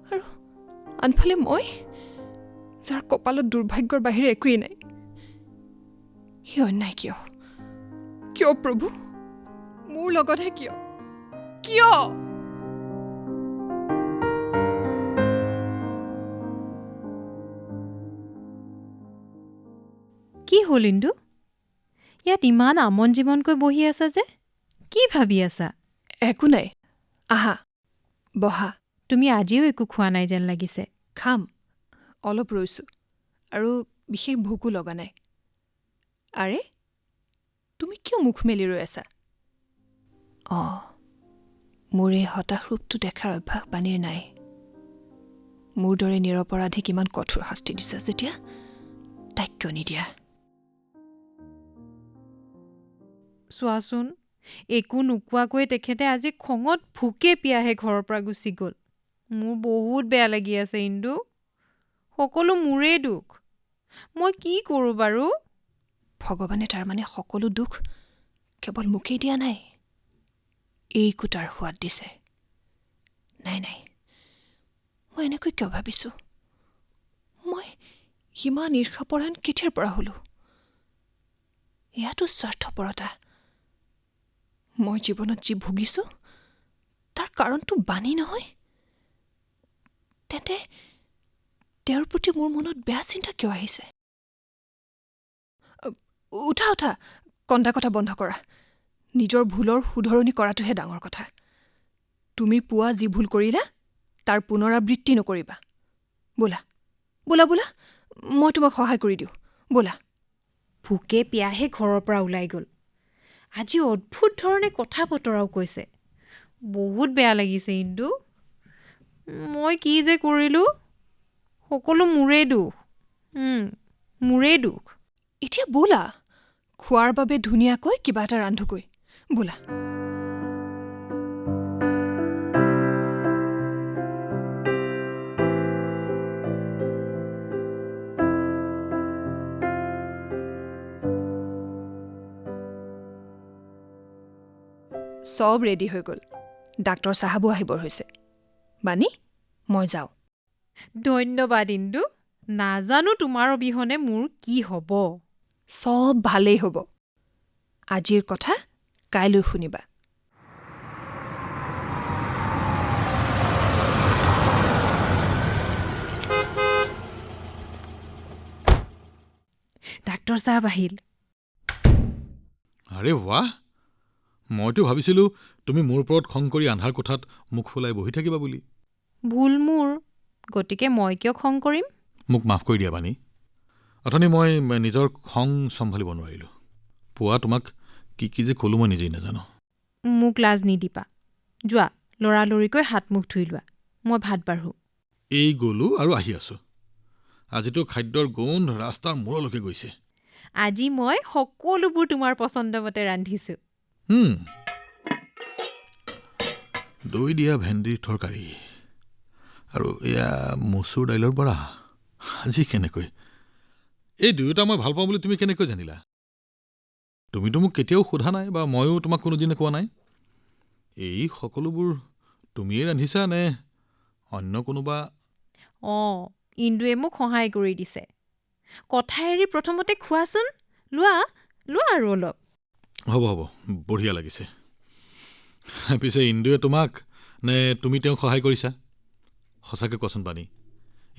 আৰু আনফালে মই, যাৰ কপালত দুৰ্ভাগ্যৰ বাহিৰে একোৱেই নাই। সি অন্যায় কিয়? কিয় প্ৰভু? মোৰ লগতহে কিয়? কিয়? কি হ'ল ইন্দু? ইয়াত ইমান আমন জীৱনকৈ বহি আছা যে? কি ভাবি আছা? একো নাই, আহা বহা। তুমি আজিও একো খোৱা নাই যেন লাগিছে। খাম, অলপ ৰৈছোঁ, আৰু বিশেষ ভোকো লগা নাই। আৰে, তুমি কিয় মুখ মেলি ৰৈ আছা? অঁ, মোৰ এই হতাশ ৰূপটো দেখাৰ অভ্যাস বাণীৰ নাই। মোৰ দৰে নিৰপৰাধীক ইমান কঠোৰ শাস্তি দিছা যেতিয়া, তাইক কিয় নিদিয়া? চোৱাচোন, একো নোকোৱাকৈ তেখেতে আজি খঙত ভোকে পিয়াহে ঘৰৰ পৰা গুচি গ'ল। মোৰ বহুত বেয়া লাগি আছে ইন্দু। সকলো মোৰেই দুখ। মই কি কৰোঁ বাৰু? ভগৱানে তাৰমানে সকলো দুখ কেৱল মোকেই দিয়া নাই, এইকো তাৰ সোৱাদ দিছে। নাই নাই, মই এনেকৈ কিয় ভাবিছোঁ? মই ইমান ঈৰ্ষাপৰায়ণ কেতিয়াৰ পৰা হ'লোঁ? এয়াতো স্বাৰ্থপৰতা। মই জীৱনত যি ভুগিছোঁ তাৰ কাৰণটো বাণী নহয়। তেন্তে তেওঁৰ প্ৰতি মোৰ মনত বেয়া চিন্তা কিয় আহিছে? উঠা উঠা, কন্দা কথা বন্ধ কৰা। নিজৰ ভুলৰ শুধৰণি কৰাটোহে ডাঙৰ কথা। তুমি পুৱা যি ভুল কৰিলা তাৰ পুনৰাবৃত্তি নকৰিবা। বোলা বোলা বোলা, মই তোমাক সহায় কৰি দিওঁ, বোলা। ভোকে পিয়াহে ঘৰৰ পৰা ওলাই গ'ল। আজি অদ্ভুত ধৰণে কথা বতৰাও কৈছে। বহুত বেয়া লাগিছে ইন্দু। মই কি যে কৰিলোঁ? সকলো মোৰেই দুখ। মোৰেই দুখ। এতিয়া বোলা, খোৱাৰ বাবে ধুনীয়াকৈ কিবা এটা ৰান্ধোগৈ, বোলা। চব ৰেডি হৈ গ'ল। ডাক্তৰ চাহাবো আহিবৰ হৈছে। বাণী, মই যাওঁ। ধন্যবাদ ইন্দু। নাজানো তোমাৰ অবিহনে মোৰ কি হ'ব। চব ভালেই হ'ব। আজিৰ কথা কাইলৈ শুনিবা। ডাক্তৰ চাহাব আহিল। আৰে ৱাহ, মইতো ভাবিছিলোঁ তুমি মোৰ ওপৰত খং কৰি আন্ধাৰ কোঠাত মুখ ফুলাই বহি থাকিবা বুলি। ভুল মোৰ, গতিকে মই কিয় খং কৰিম? মোক মাফ কৰি দিয়া বাণী। অথনি মই নিজৰ খং চম্ভালিব নোৱাৰিলোঁ। পুৱা তোমাক কি কি যে ক'লোঁ মই নিজেই নাজানো। মোক লাজ নিদিবা। যোৱা, লৰালৰিকৈ হাত মুখ ধুই লোৱা, মই ভাত বাঢ়োঁ। এই গ'লোঁ আৰু আহি আছোঁ। আজিতো খাদ্যৰ গোন্ধ ৰাস্তাৰ মূৰলৈকে গৈছে। আজি মই সকলোবোৰ তোমাৰ পচন্দমতে ৰান্ধিছোঁ। দৈ দিয়া ভেন্দিৰ তৰকাৰী আৰু এয়া মচুৰ দাইলৰ বৰা। আজি কেনেকৈ? এই দুয়োটা মই ভাল পাওঁ বুলি তুমি কেনেকৈ জানিলা? তুমিতো মোক কেতিয়াও সোধা নাই বা ময়ো তোমাক কোনোদিনে কোৱা নাই। এই সকলোবোৰ তুমিয়েই ৰান্ধিছা নে অন্য কোনোবা? অঁ, ইন্দুৱে মোক সহায় কৰি দিছে। কথা এৰি প্ৰথমতে খোৱাচোন। লোৱা লোৱা আৰু অলপ। হ'ব হ'ব, বঢ়িয়া লাগিছে। পিছে ইন্দুৱে তোমাক নে তুমি তেওঁক সহায় কৰিছা? সঁচাকৈ কোৱাচোন বাণী,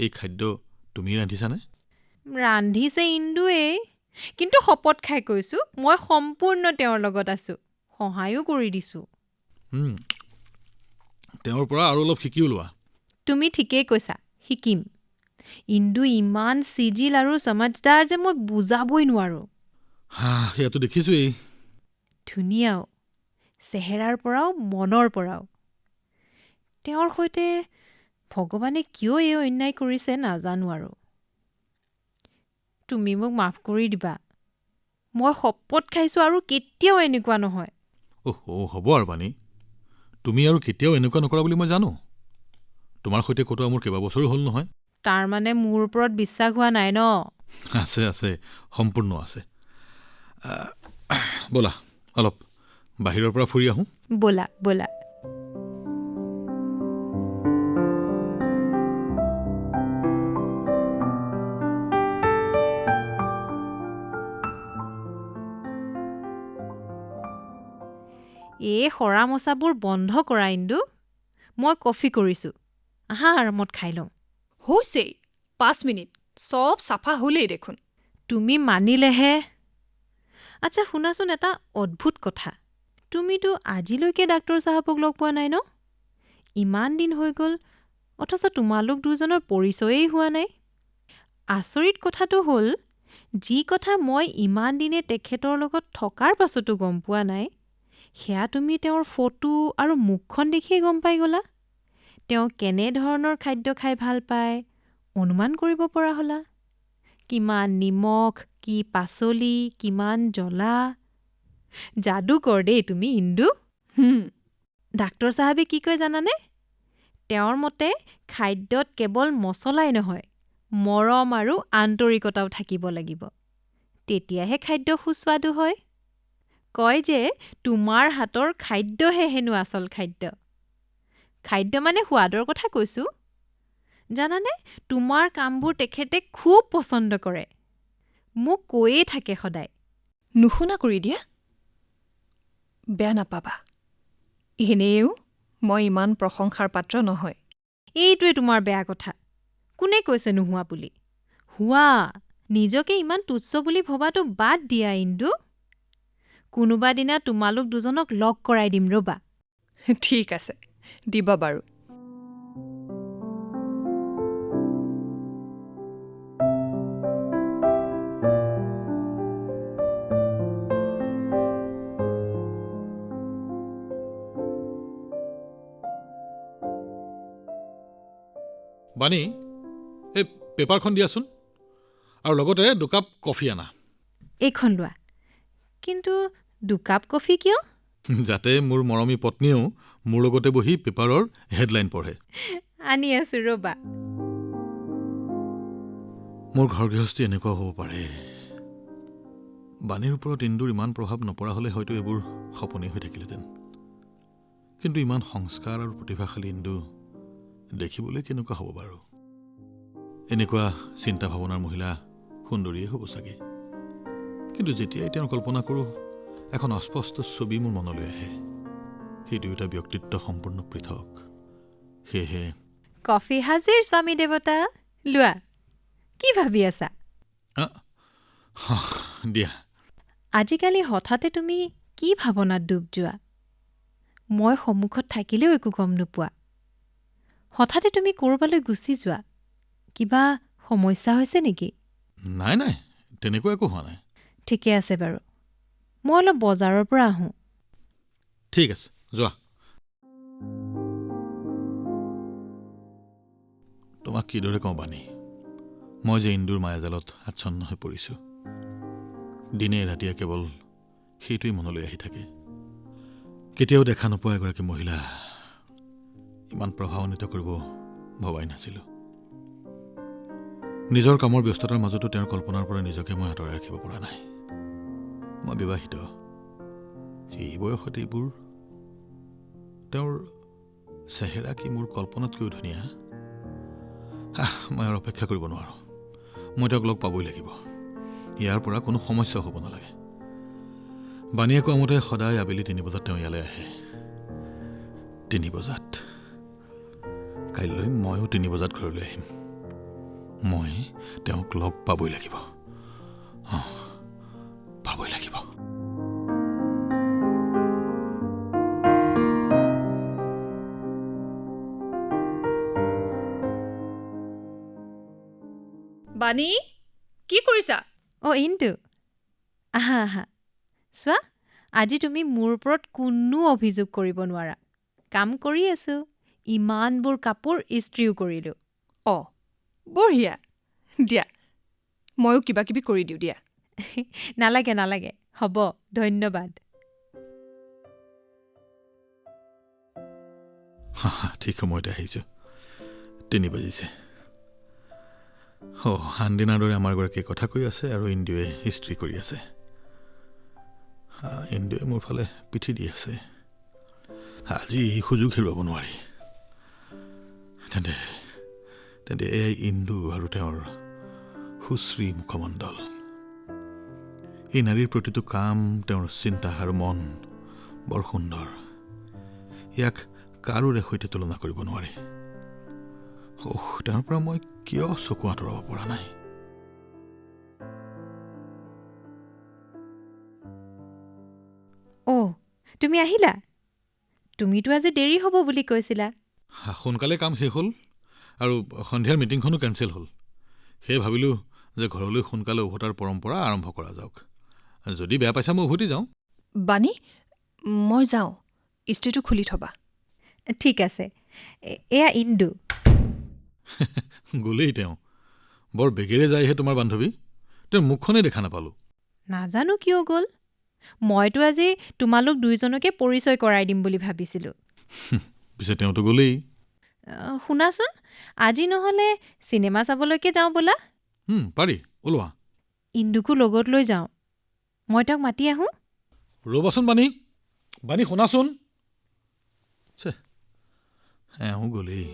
এই খাদ্য তুমি ৰান্ধিছানে? ৰান্ধিছে ইন্দুৱেই, কিন্তু শপত খাই কৈছোঁ মই সম্পূৰ্ণ তেওঁৰ লগত আছোঁ, সহায়ো কৰি দিছোঁ। তেওঁৰ পৰা আৰু অলপ শিকিও লোৱা। তুমি ঠিকেই কৈছা, শিকিম। ইন্দু ইমান চিজিল আৰু সমজদাৰ যে মই বুজাবই নোৱাৰোঁ। সেয়াতো দেখিছোঁৱেই। ধুনীয়াও, চেহেৰাৰ পৰাও মনৰ পৰাও। তেওঁৰ সৈতে ভগৱানে কিয় এই অন্যায় কৰিছে নাজানো আৰু। তুমি মোক মাফ কৰি দিবা। মই শপত খাইছোঁ আৰু কেতিয়াও এনেকুৱা নহয়। হ'ব আৰু বাণী, তুমি আৰু কেতিয়াও এনেকুৱা নকৰা বুলি মই জানো। তোমাৰ সৈতে কটোৱা মোৰ কেইবাবছৰো হ'ল নহয়। তাৰমানে মোৰ ওপৰত বিশ্বাস হোৱা নাই ন? আছে আছে, সম্পূৰ্ণ আছে। ব'লা অলপ বাহিৰৰ পৰা ফুৰি আহোঁ। ব'লা ব'লা। এই সৰা মচাবোৰ বন্ধ কৰা ইন্দু। মই কফি কৰিছোঁ, আহা আৰামত খাই লওঁ। হৈছেই 5 মিনিট, চব চাফা হ'লেই দেখোন। তুমি মানিলেহে। আচ্ছা শুনাচোন, এটা অদ্ভুত কথা। তুমিতো আজিলৈকে ডাক্তৰ চাহাবক লগ পোৱা নাই ন? ইমান দিন হৈ গ'ল, অথচ তোমালোক দুজনৰ পৰিচয়েই হোৱা নাই। আচৰিত কথাটো হ'ল, যি কথা মই ইমান দিনে তেখেতৰ লগত থকাৰ পাছতো গম পোৱা নাই, সেয়া তুমি তেওঁৰ ফটো আৰু মুখখন দেখিয়ে গম পাই গ'লা। তেওঁ কেনেধৰণৰ খাদ্য খাই ভাল পায় অনুমান কৰিব পৰা হ'লা। কিমান নিমখ, কি পাচলি, কিমান জ্বলা। যাদুকৰ দেই তুমি ইন্দু। ডাক্তৰ চাহাবে কি কয় জানানে? তেওঁৰ মতে খাদ্যত কেৱল মছলাই নহয়, মৰম আৰু আন্তৰিকতাও থাকিব লাগিব। তেতিয়াহে খাদ্য সুস্বাদু হয়। কয় যে তোমাৰ হাতৰ খাদ্যহে হেনো আচল খাদ্য। খাদ্য মানে সোৱাদৰ কথা কৈছোঁ। জানানে, তোমাৰ কামবোৰ তেখেতে খুব পচন্দ কৰে। মোক কৈয়ে থাকে সদায়। নুশুনা কৰি দিয়া। বেয়া নাপাবা, এনেও মই ইমান প্ৰশংসাৰ পাত্ৰ নহয়। এইটোৱে তোমাৰ বেয়া কথা। কোনে কৈছে নোহোৱা বুলি? হোৱা, নিজকে ইমান তুচ্ছ বুলি ভবাটো বাদ দিয়া ইন্দু। কোনোবা দিনা তোমালোক দুজনক লগ কৰাই দিম ৰ'বা। ঠিক আছে, দিবা বাৰু। বাণী, এই পেপাৰখন দিয়াচোন, আৰু লগতে 2 কাপ কফি আনা। এইখন লোৱা। কিন্তু 2 কাপ কফি কিয়? যাতে মোৰ মৰমী পত্নীয়েও মোৰ লগতে বহি পেপাৰৰ হেডলাইন পঢ়ে। আনি আছোঁ ৰ'বা। মোৰ ঘৰ গৃহস্থী এনেকুৱাও হ'ব পাৰে। বাণীৰ ওপৰত ইন্দুৰ ইমান প্ৰভাৱ নপৰা হ'লে হয়তো এইবোৰ সপোনেই হৈ থাকিলহেঁতেন। কিন্তু ইমান সংস্কাৰ আৰু প্ৰতিভাশালী ইন্দু দেখিবলৈ কেনেকুৱা হ'ব বাৰু? এনেকুৱা চিন্তা ভাৱনাৰ মহিলা সুন্দৰীয়ে হ'ব চাগে। কিন্তু যেতিয়াই তেওঁ কল্পনা কৰোঁ, এখন অস্পষ্ট ছবি মোৰ মনলৈ আহে। সেই দুয়োটা ব্যক্তিত্ব সম্পূৰ্ণ পৃথক। সেয়েহে কফি হাজিৰ স্বামী দেৱতা, লোৱা। কি ভাবি আছা? দিয়া। আজিকালি হঠাতে তুমি কি ভাৱনাত ডুব যোৱা মই সন্মুখত থাকিলেও একো গম নোপোৱা হঠাতে তুমি ক'ৰবালৈ গুচি যোৱা কিবা সমস্যা হৈছে নেকি নাই নাই তেনেকুৱা একো হোৱা নাই ঠিকে আছে বাৰু মই অলপ বজাৰৰ পৰা আহোঁ ঠিক আছে যোৱা তোমাক কিদৰে কওঁ বাণী মই যে ইন্দুৰ মায়াজালত আচ্ছন্ন হৈ পৰিছোঁ দিনে ৰাতিয়ে কেৱল সেইটোৱেই মনলৈ আহি থাকে কেতিয়াও দেখা নোপোৱা এগৰাকী মহিলা ইমান প্ৰভাৱান্বিত কৰিব ভবাই নাছিলোঁ নিজৰ কামৰ ব্যস্ততাৰ মাজতো তেওঁৰ কল্পনাৰ পৰা নিজকে মই আঁতৰাই ৰাখিব পৰা নাই মই বিবাহিত এই বয়সত এইবোৰ তেওঁৰ চেহেৰা কি মোৰ কল্পনাতকৈও ধুনীয়া মই আৰু অপেক্ষা কৰিব নোৱাৰোঁ মই তেওঁক লগ পাবই লাগিব ইয়াৰ পৰা কোনো সমস্যা হ'ব নালাগে বাণীয়ে কোৱা মতে সদায় আবেলি 3 বজাত তেওঁ ইয়ালৈ আহে 3 বজাত কাইলৈ ময়ো 3 বজাত ঘৰলৈ আহিম মই তেওঁক লগ পাবই লাগিব পাবই লাগিব বাণী কি কৰিছা অ' ইন্দু আহা আহা চোৱা আজি তুমি মোৰ ওপৰত কোনো অভিযোগ কৰিব নোৱাৰা কাম কৰি আছোঁ ইমানবোৰ কাপোৰ ইস্ত্ৰিও কৰিলোঁ অঁ বঢ়িয়া দিয়া ময়ো কিবা কিবি কৰি দিওঁ দিয়া নালাগে নালাগে হ'ব ধন্যবাদ ঠিক সময়তে আহিছোঁ 3 বাজিছে আনদিনাৰ দৰে আমাৰ গৰাকীয়ে কথা কৈ আছে আৰু ইন্দুৱে ইস্ত্ৰি কৰি আছে ইন্দুৱে মোৰ ফালে পিঠি দি আছে আজি এই সুযোগ হেৰুৱাব নোৱাৰি তেন্তে এয়াই ইন্দু আৰু তেওঁৰ সুশ্ৰী মুখমণ্ডল এই নাৰীৰ প্ৰতিটো কাম তেওঁৰ চিন্তা আৰু মন বৰ সুন্দৰ ইয়াক কাৰোৰে সৈতে তুলনা কৰিব নোৱাৰি তেওঁৰ পৰা মই কিয় চকু আঁতৰাব পৰা নাই অ' তুমি আহিলা তুমিতো আজি দেৰি হ'ব বুলি কৈছিলা সোনকালে কাম শেষ হ'ল আৰু সন্ধিয়াৰ মিটিংখনো কেঞ্চেল হ'ল সেয়ে ভাবিলোঁ যে ঘৰলৈ সোনকালে উভতাৰ পৰম্পৰা আৰম্ভ কৰা যাওক যদি বেয়া পাইছা মই উভতি যাওঁ বাণী মই যাওঁ ইস্ত্ৰিটো খুলি থবা ঠিক আছে এয়া ইন্দু গ'লেই তেওঁ বৰ বেগেৰে যায়হে তোমাৰ বান্ধৱী তেওঁৰ মুখখনেই দেখা নাপালোঁ নাজানো কিয় গ'ল মইতো আজি তোমালোক দুয়োজনকে পৰিচয় কৰাই দিম বুলি ভাবিছিলোঁ পিছে তেওঁতো গ'লেই শুনাচোন আজি নহ'লে চিনেমা চাবলৈকে যাওঁ ব'লা পাৰি ওলোৱা ইন্দুকো লগত লৈ যাওঁ মই তেওঁক মাতি আহোঁ ৰ'বাচোন বাণী শুনাচোন এওঁ গ'লেই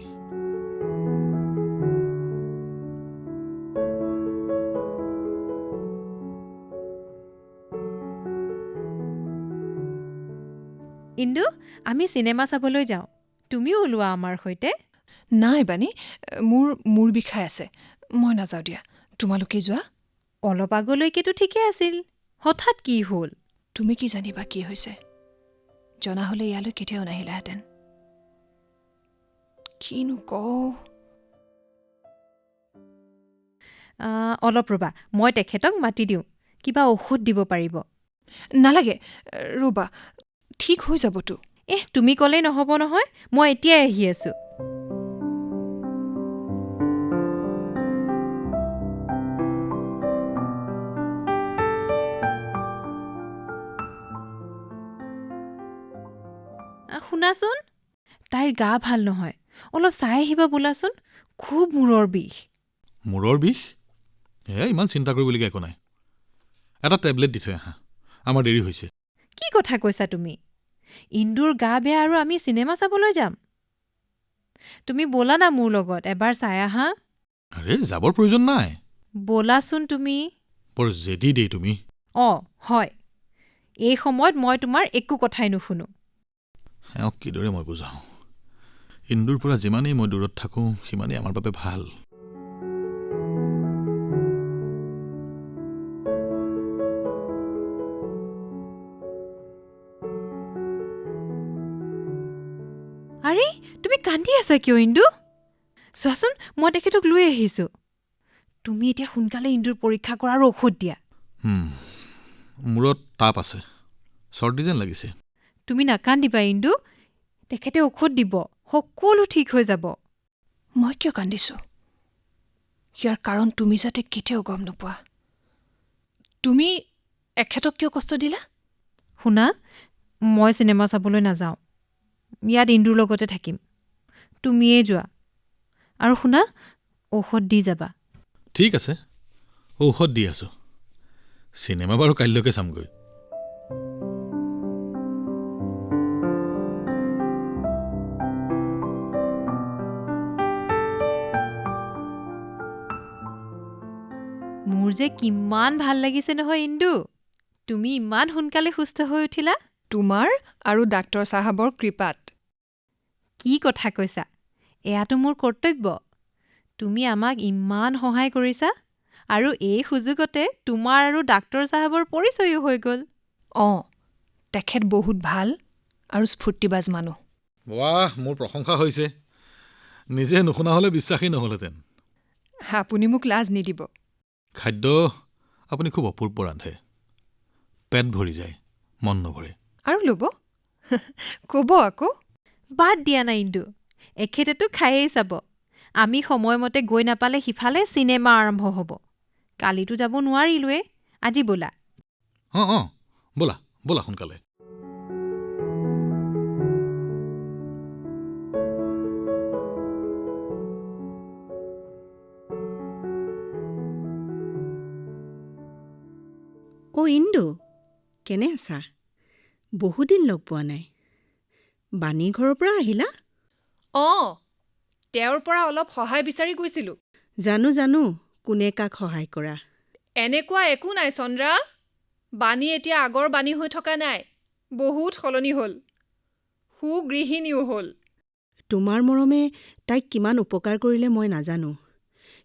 ইন্দু আমি চিনেমা চাবলৈ যাওঁ তুমিও ওলোৱা আমাৰ সৈতে নাই বাণী মোৰ বিষাই আছে মই নাযাওঁ দিয়া তোমালোকে যোৱা অলপ আগলৈকেতো ঠিকে আছিল হঠাৎ কি হ'ল তুমি কি জানিবা কি হৈছে জনা হ'লে ইয়ালৈ কেতিয়াও নাহিলাহেঁতেন কিনো কওঁ অলপ ৰ'বা মই তেখেতক মাতি দিওঁ কিবা ঔষধ দিব পাৰিব নালাগে ৰ'বা ঠিক হৈ যাবতো তুমি ক'লেই নহ'ব নহয় মই এতিয়াই আহি আছোঁ শুনাচোন তাইৰ গা ভাল নহয় অলপ চাই আহিবা বোলাচোন খুব মূৰৰ বিষ ইমান চিন্তা কৰিবলগীয়া একো নাই এটা টেবলেট দি থৈ আহা আমাৰ দেৰি হৈছে কি কথা কৈছা তুমি ইন্দুৰ গা বেয়া আৰু আমি চিনেমা চাবলৈ যাম তুমি ব'লা না মোৰ লগত এবাৰ চাই আহা আৰে যাবৰ প্ৰয়োজন নাই ব'লাচোন তুমি বৰ জেদি দেই তুমি হয় এই সময়ত মই তোমাৰ একো কথাই নুশুনো এওঁক কিদৰে মই বুজাওঁ ইন্দুৰ পৰা যিমানেই মই দূৰত থাকোঁ সিমানেই আমাৰ বাবে ভাল আৰে তুমি কান্দি আছা কিয় ইন্দু চোৱাচোন মই তেখেতক লৈ আহিছোঁ তুমি এতিয়া সোনকালে ইন্দুৰ পৰীক্ষা কৰা আৰু ঔষধ দিয়া মূৰত তাপ আছে চৰ্দি যেন লাগিছে তুমি নাকান্দিবা ইন্দু তেখেতে ঔষধ দিব সকলো ঠিক হৈ যাব মই কিয় কান্দিছোঁ ইয়াৰ কাৰণ তুমি যাতে কেতিয়াও গম নোপোৱা তুমি এখেতক কিয় কষ্ট দিলা শুনা মই চিনেমা চাবলৈ নাযাওঁ ইয়াত ইন্দুৰ লগতে থাকিম তুমিয়েই যোৱা আৰু শুনা ঔষধ দি যাবা ঠিক আছে ঔষধ দি আছোঁ চিনেমা বাৰু কাইলৈকে চামগৈ মোৰ যে কিমান ভাল লাগিছে নহয় ইন্দু তুমি ইমান সোনকালে সুস্থ হৈ উঠিলা তোমাৰ আৰু ডাক্তৰ চাহাবৰ কৃপাত কি কথা কৈছা এয়াতো মোৰ কৰ্তব্য তুমি আমাক ইমান সহায় কৰিছা আৰু এই সুযোগতে তোমাৰ আৰু ডাক্তৰ চাহাবৰ পৰিচয়ো হৈ গ'ল অঁ তেখেত বহুত ভাল আৰু স্ফূৰ্তিবাজ মানুহ ৱাহ মোৰ প্ৰশংসা হৈছে নিজে নুশুনা হ'লে বিশ্বাসেই নহ'লহেঁতেন আপুনি মোক লাজ নিদিব খাদ্য আপুনি খুব অপূৰ্ব ৰান্ধে পেট ভৰি যায় মন নভৰে আৰু ল'ব ক'ব আকৌ বাদ দিয়া নাই ইন্দু এখেতেতো খায়েই চাব আমি সময়মতে গৈ নাপালে সিফালে চিনেমা আৰম্ভ হ'ব কালিতো যাব নোৱাৰিলোৱে আজি বোলা অঁ ব'লা ব'লা সোনকালে ইন্দু কেনে আছা বহুদিন লগ পোৱা নাই বাণীৰ ঘৰৰ পৰা আহিলা অঁ তেওঁৰ পৰা অলপ সহায় বিচাৰি গৈছিলোঁ জানো কোনে কাক সহায় কৰা এনেকুৱা একো নাই চন্দ্ৰা বাণী এতিয়া আগৰ বাণী হৈ থকা নাই বহুত সলনি হ'ল সুগৃহিণীও হ'ল তোমাৰ মৰমে তাইক কিমান উপকাৰ কৰিলে মই নাজানো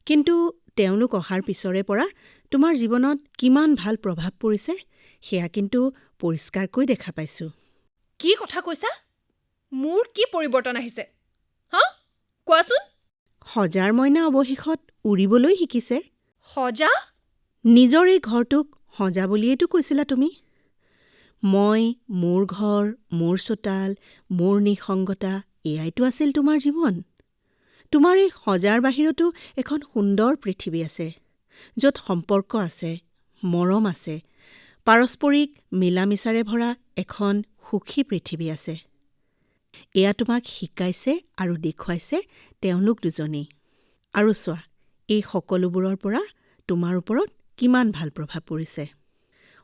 কিন্তু তেওঁলোক অহাৰ পিছৰে পৰা তোমাৰ জীৱনত কিমান ভাল প্ৰভাৱ পৰিছে সেয়া কিন্তু পৰিষ্কাৰকৈ দেখা পাইছোঁ কি কথা কৈছা মোৰ কি পৰিৱৰ্তন আহিছে হা কোৱাচোন সজাৰ মইনা অৱশেষত উৰিবলৈ শিকিছে সজা নিজৰ এই ঘৰটোক সজা বুলিয়েইতো কৈছিলা তুমি মই মোৰ ঘৰ মোৰ চোতাল মোৰ নিসংগতা এয়াইতো আছিল তোমাৰ জীৱন তোমাৰ এই সজাৰ বাহিৰতো এখন সুন্দৰ পৃথিৱী আছে য'ত সম্পৰ্ক আছে মৰম আছে পাৰস্পৰিক মিলামিছাৰে ভৰা এখন সুখী পৃথিৱী আছে এয়া তোমাক শিকাইছে আৰু দেখুৱাইছে তেওঁলোক দুজনেই আৰু চোৱা এই সকলোবোৰৰ পৰা তোমাৰ ওপৰত কিমান ভাল প্ৰভাৱ পৰিছে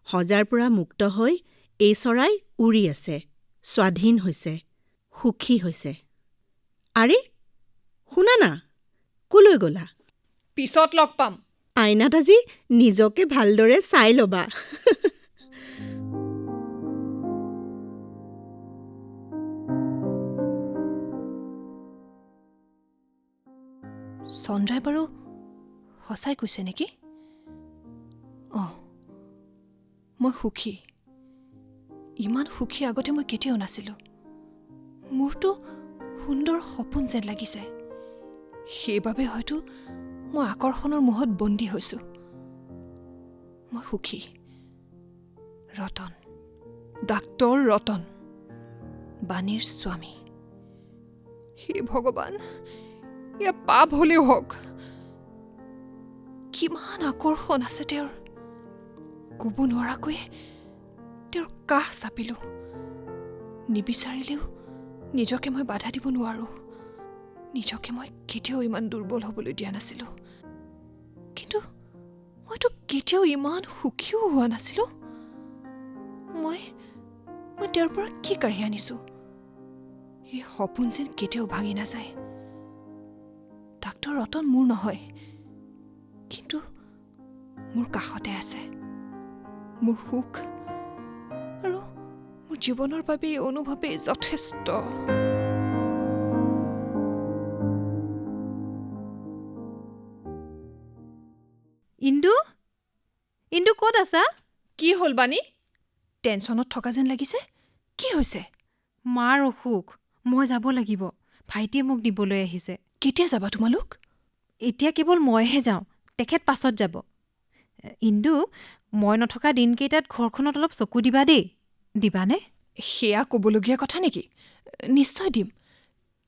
সজাৰ পৰা মুক্ত হৈ এই চৰাই উৰি আছে স্বাধীন হৈছে সুখী হৈছে আৰে শুনা না কলৈ গ'লা পিছত লগ পাম আইনাত আজি নিজকে ভালদৰে চাই ল'বা চন্দ্ৰাই বাৰু সঁচাই কৈছে নেকি অঁ মই সুখী ইমান সুখী আগতে মই কেতিয়াও নাছিলোঁ মোৰতো সুন্দৰ সপোন যেন লাগিছে সেইবাবে হয়তো মই আকৰ্ষণৰ মোহত বন্দী হৈছোঁ মই সুখী ৰতন ডাক্তৰ ৰতন বাণীৰ স্বামী হে ভগৱান এয়া পাপ হ'লেও হওক কিমান আকৰ্ষণ আছে তেওঁৰ ক'ব নোৱাৰাকৈয়ে তেওঁৰ কাষ চাপিলোঁ নিবিচাৰিলেও নিজকে মই বাধা দিব নোৱাৰোঁ নিজকে মই কেতিয়াও ইমান দুৰ্বল হ'বলৈ দিয়া নাছিলোঁ কিন্তু মইতো কেতিয়াও ইমান সুখীও হোৱা নাছিলোঁ মই তেওঁৰ পৰা কি কাঢ়ি আনিছোঁ এই সপোন যেন কেতিয়াও ভাঙি নাযায় ডাক্তৰ ৰতন মোৰ নহয় কিন্তু মোৰ কাষতে আছে মোৰ সুখ আৰু মোৰ জীৱনৰ বাবে এই অনুভৱেই যথেষ্ট ইন্দু ক'ত আছা কি হ'ল বাণী টেনশ্যনত থকা যেন লাগিছে কি হৈছে মাৰ অসুখ মই যাব লাগিব। ভাইটিয়ে মোক দিবলৈ আহিছে। কেতিয়া যাবা তোমালোক? এতিয়া কেৱল মইহে যাওঁ, তেখেত পাছত যাব। ইন্দু, মই নথকা দিনকেইটাত ঘৰখনত অলপ চকু দিবা দেই। দিবানে? সেয়া ক'বলগীয়া কথা নেকি? নিশ্চয় দিম।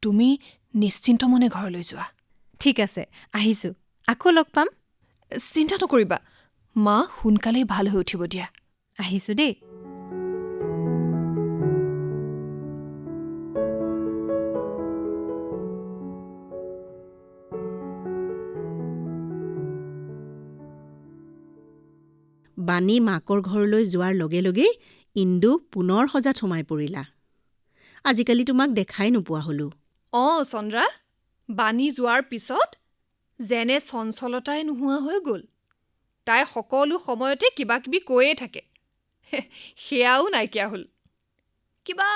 তুমি নিশ্চিন্ত মনে ঘৰলৈ যোৱা। ঠিক আছে, আহিছোঁ। আকৌ লগ পাম। চিন্তা নকৰিবা, মা সোনকালেই ভাল হৈ উঠিব দিয়া। আহিছোঁ দেই। বাণী মাকৰ ঘৰলৈ যোৱাৰ লগে লগেই ইন্দু পুনৰ সজাত সোমাই পৰিলা। আজিকালি তোমাক দেখাই নোপোৱা হলো। চন্দ্ৰা, বাণী যোৱাৰ পিছত যেনে চঞ্চলতাই নোহোৱা হৈ গ'ল। তাই সকলো সময়তে কিবা কিবি কৈয়ে থাকে। সেয়াও নাইকিয়া হ'ল। কিবা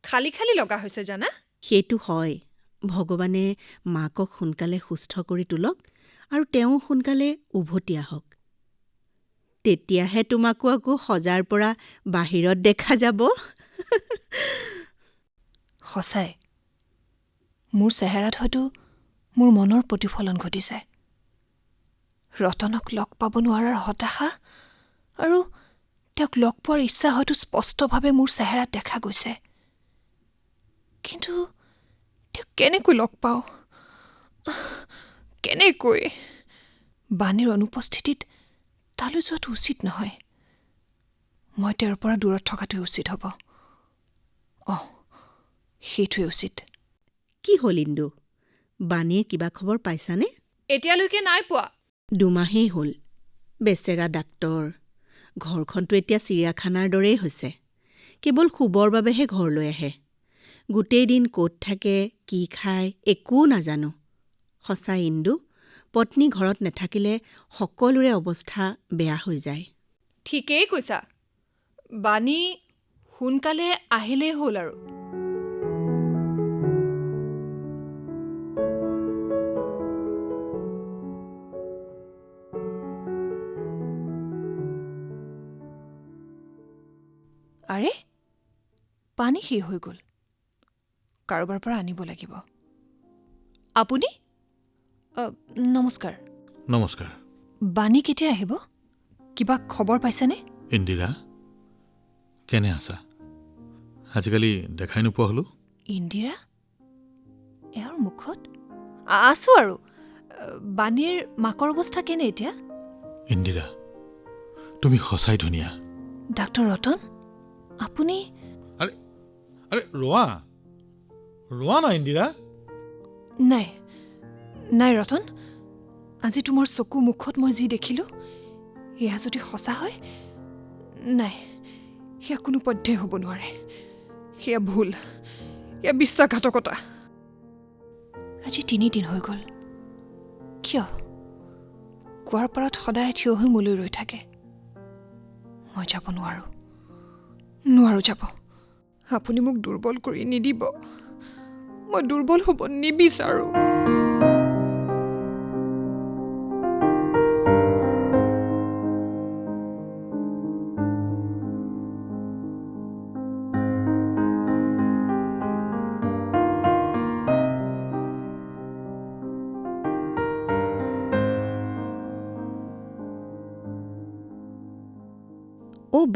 খালী খালী লগা হৈছে জানা। সেইটো হয়। ভগৱানে মাকক সোনকালে সুস্থ কৰি তোলক আৰু তেওঁ সোনকালে উভতি আহক। তেতিয়াহে তোমাকো আকৌ সজাৰ পৰা বাহিৰত দেখা যাব। সঁচাই, মোৰ চেহেৰাত হয়তো মোৰ মনৰ প্ৰতিফলন ঘটিছে। ৰতনক লগ পাব নোৱাৰাৰ হতাশা আৰু তেওঁক লগ পোৱাৰ ইচ্ছা হয়তো স্পষ্টভাৱে মোৰ চেহেৰাত দেখা গৈছে। কিন্তু তেওঁক কেনেকৈ লগ পাওঁ? কেনেকৈ? বাণীৰ অনুপস্থিতিত তালৈ যোৱাটো উচিত নহয়। মই তেওঁৰ পৰা দূৰত থকাটোৱে উচিত হ'ব। সেইটোৱে উচিত। কি হ'ল ইন্দু? বাণীৰ কিবা খবৰ পাইছানে? এতিয়ালৈকে নাই পোৱা। 2 মাহেই হ'ল। বেচেৰা ডাক্তৰ। ঘৰখনতো এতিয়া চিৰিয়াখানাৰ দৰেই হৈছে। কেৱল শুবৰ বাবেহে ঘৰলৈ আহে। গোটেই দিন ক'ত থাকে, কি খায়, একো নাজানো। সঁচা ইন্দু, পত্নী ঘৰত নাথাকিলে সকলোৰে অৱস্থা বেয়া হৈ যায়। ঠিকেই কৈছা। বাণী সোনকালে আহিলেই হ'ল আৰু। আৰে, পানী শেষ হৈ গ'ল। কাৰোবাৰ পৰা আনিব লাগিব। আপুনি? নমস্কাৰ। নমস্কাৰ। বাণী কেতিয়া আহিব? কিবা খবৰ পাইছেনে? ইন্দিৰা, কেনে আছা? আজিকালি দেখাই নোপোৱা হলো। ইন্দিৰা? এওঁৰ মুখত? আছো আৰু। বাণীৰ মাকৰ অৱস্থা কেনে এতিয়া? ইন্দিৰা, তুমি সঁচাই ধুনীয়া। ডাক্তৰ ৰতন, আপুনি? আৰে আৰে ৰোৱা ৰোৱা না ইন্দিৰা। নাই নাই ৰতন, আজি তোমাৰ চকু মুখত মই যি দেখিলোঁ, এয়া যদি সঁচা হয়, নাই, সেয়া কোনো পধ্যেই হ'ব নোৱাৰে। সেয়া ভুল, এয়া বিশ্বাসঘাতকতা। আজি 3 দিন হৈ গ'ল। কিয়? কুঁৱাৰ পাৰত সদায় থিয় হৈ মোলৈ ৰৈ থাকে। মই যাব নোৱাৰো যাব। আপুনি মোক দুৰ্বল কৰি নিদিব। মই দুৰ্বল হ'ব নিবিচাৰোঁ।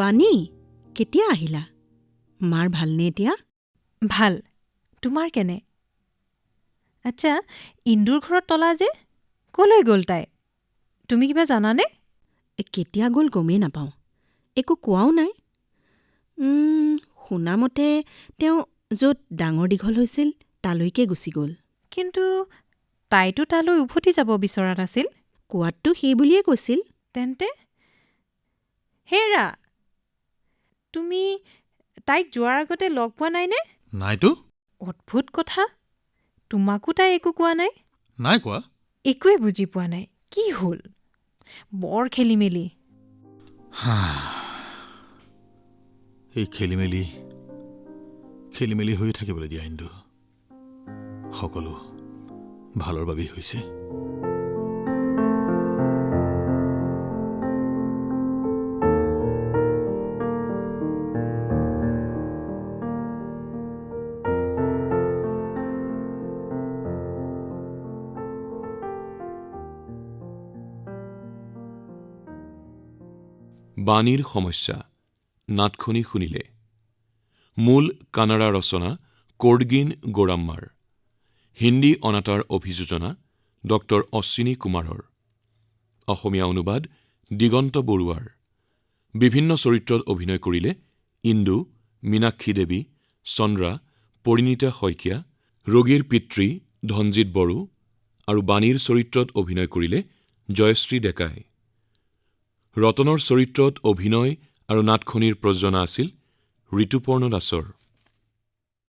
বাণী, কেতিয়া আহিলা? মাৰ ভালনে এতিয়া? ভাল। তোমাৰ কেনে? আচ্ছা, ইন্দুৰ ঘৰত তলা যে, ক'লৈ গ'ল তাই? তুমি কিবা জানানে? কেতিয়া গ'ল গমেই নাপাওঁ। একো কোৱাও নাই। শুনামতে তেওঁ য'ত ডাঙৰ দীঘল হৈছিল তালৈকে গুচি গ'ল। কিন্তু তাইতো তালৈ উভতি যাব বিচৰা নাছিল। কোৱাততো সেই বুলিয়ে কৈছিল। তেন্তে হেৰা, তুমি তাইক যোৱাৰ আগতে লগ পোৱা নাইনে? নাইতো। অদ্ভুত কথা, তোমাকো তাই একো কোৱা নাই? নাই কোৱা। একোৱে বুজি পোৱা নাই। কি হ'ল? বৰ খেলিমেলি। এই খেলিমেলি হৈ থাকিবলৈ দিয়া ইন্দু। সকলো ভালৰ বাবেই হৈছে। বাণীৰ সমস্যা নাটখনি শুনিলে। মূল কানাড়া ৰচনা কোৰ্ডগিন গোৰাম্মাৰ। হিন্দী অনাতাঁৰ অভিযোজনা ডক্টৰ অশ্বিনী কুমাৰৰ। অসমীয়া অনুবাদ দিগন্ত বৰুৱাৰ। বিভিন্ন চৰিত্ৰত অভিনয় কৰিলে ইন্দু, মীনাক্ষী দেৱী, চন্দ্ৰা, পৰিণীতা শইকীয়া, ৰোগীৰ পিতৃ ধনজিৎ বড়ো আৰু বাণীৰ চৰিত্ৰত অভিনয় কৰিলে জয়শ্ৰী ডেকাই। ৰতনৰ চৰিত্ৰত অভিনয় আৰু নাটখনিৰ প্ৰযোজনা আছিল ঋতুপৰ্ণ দাসৰ।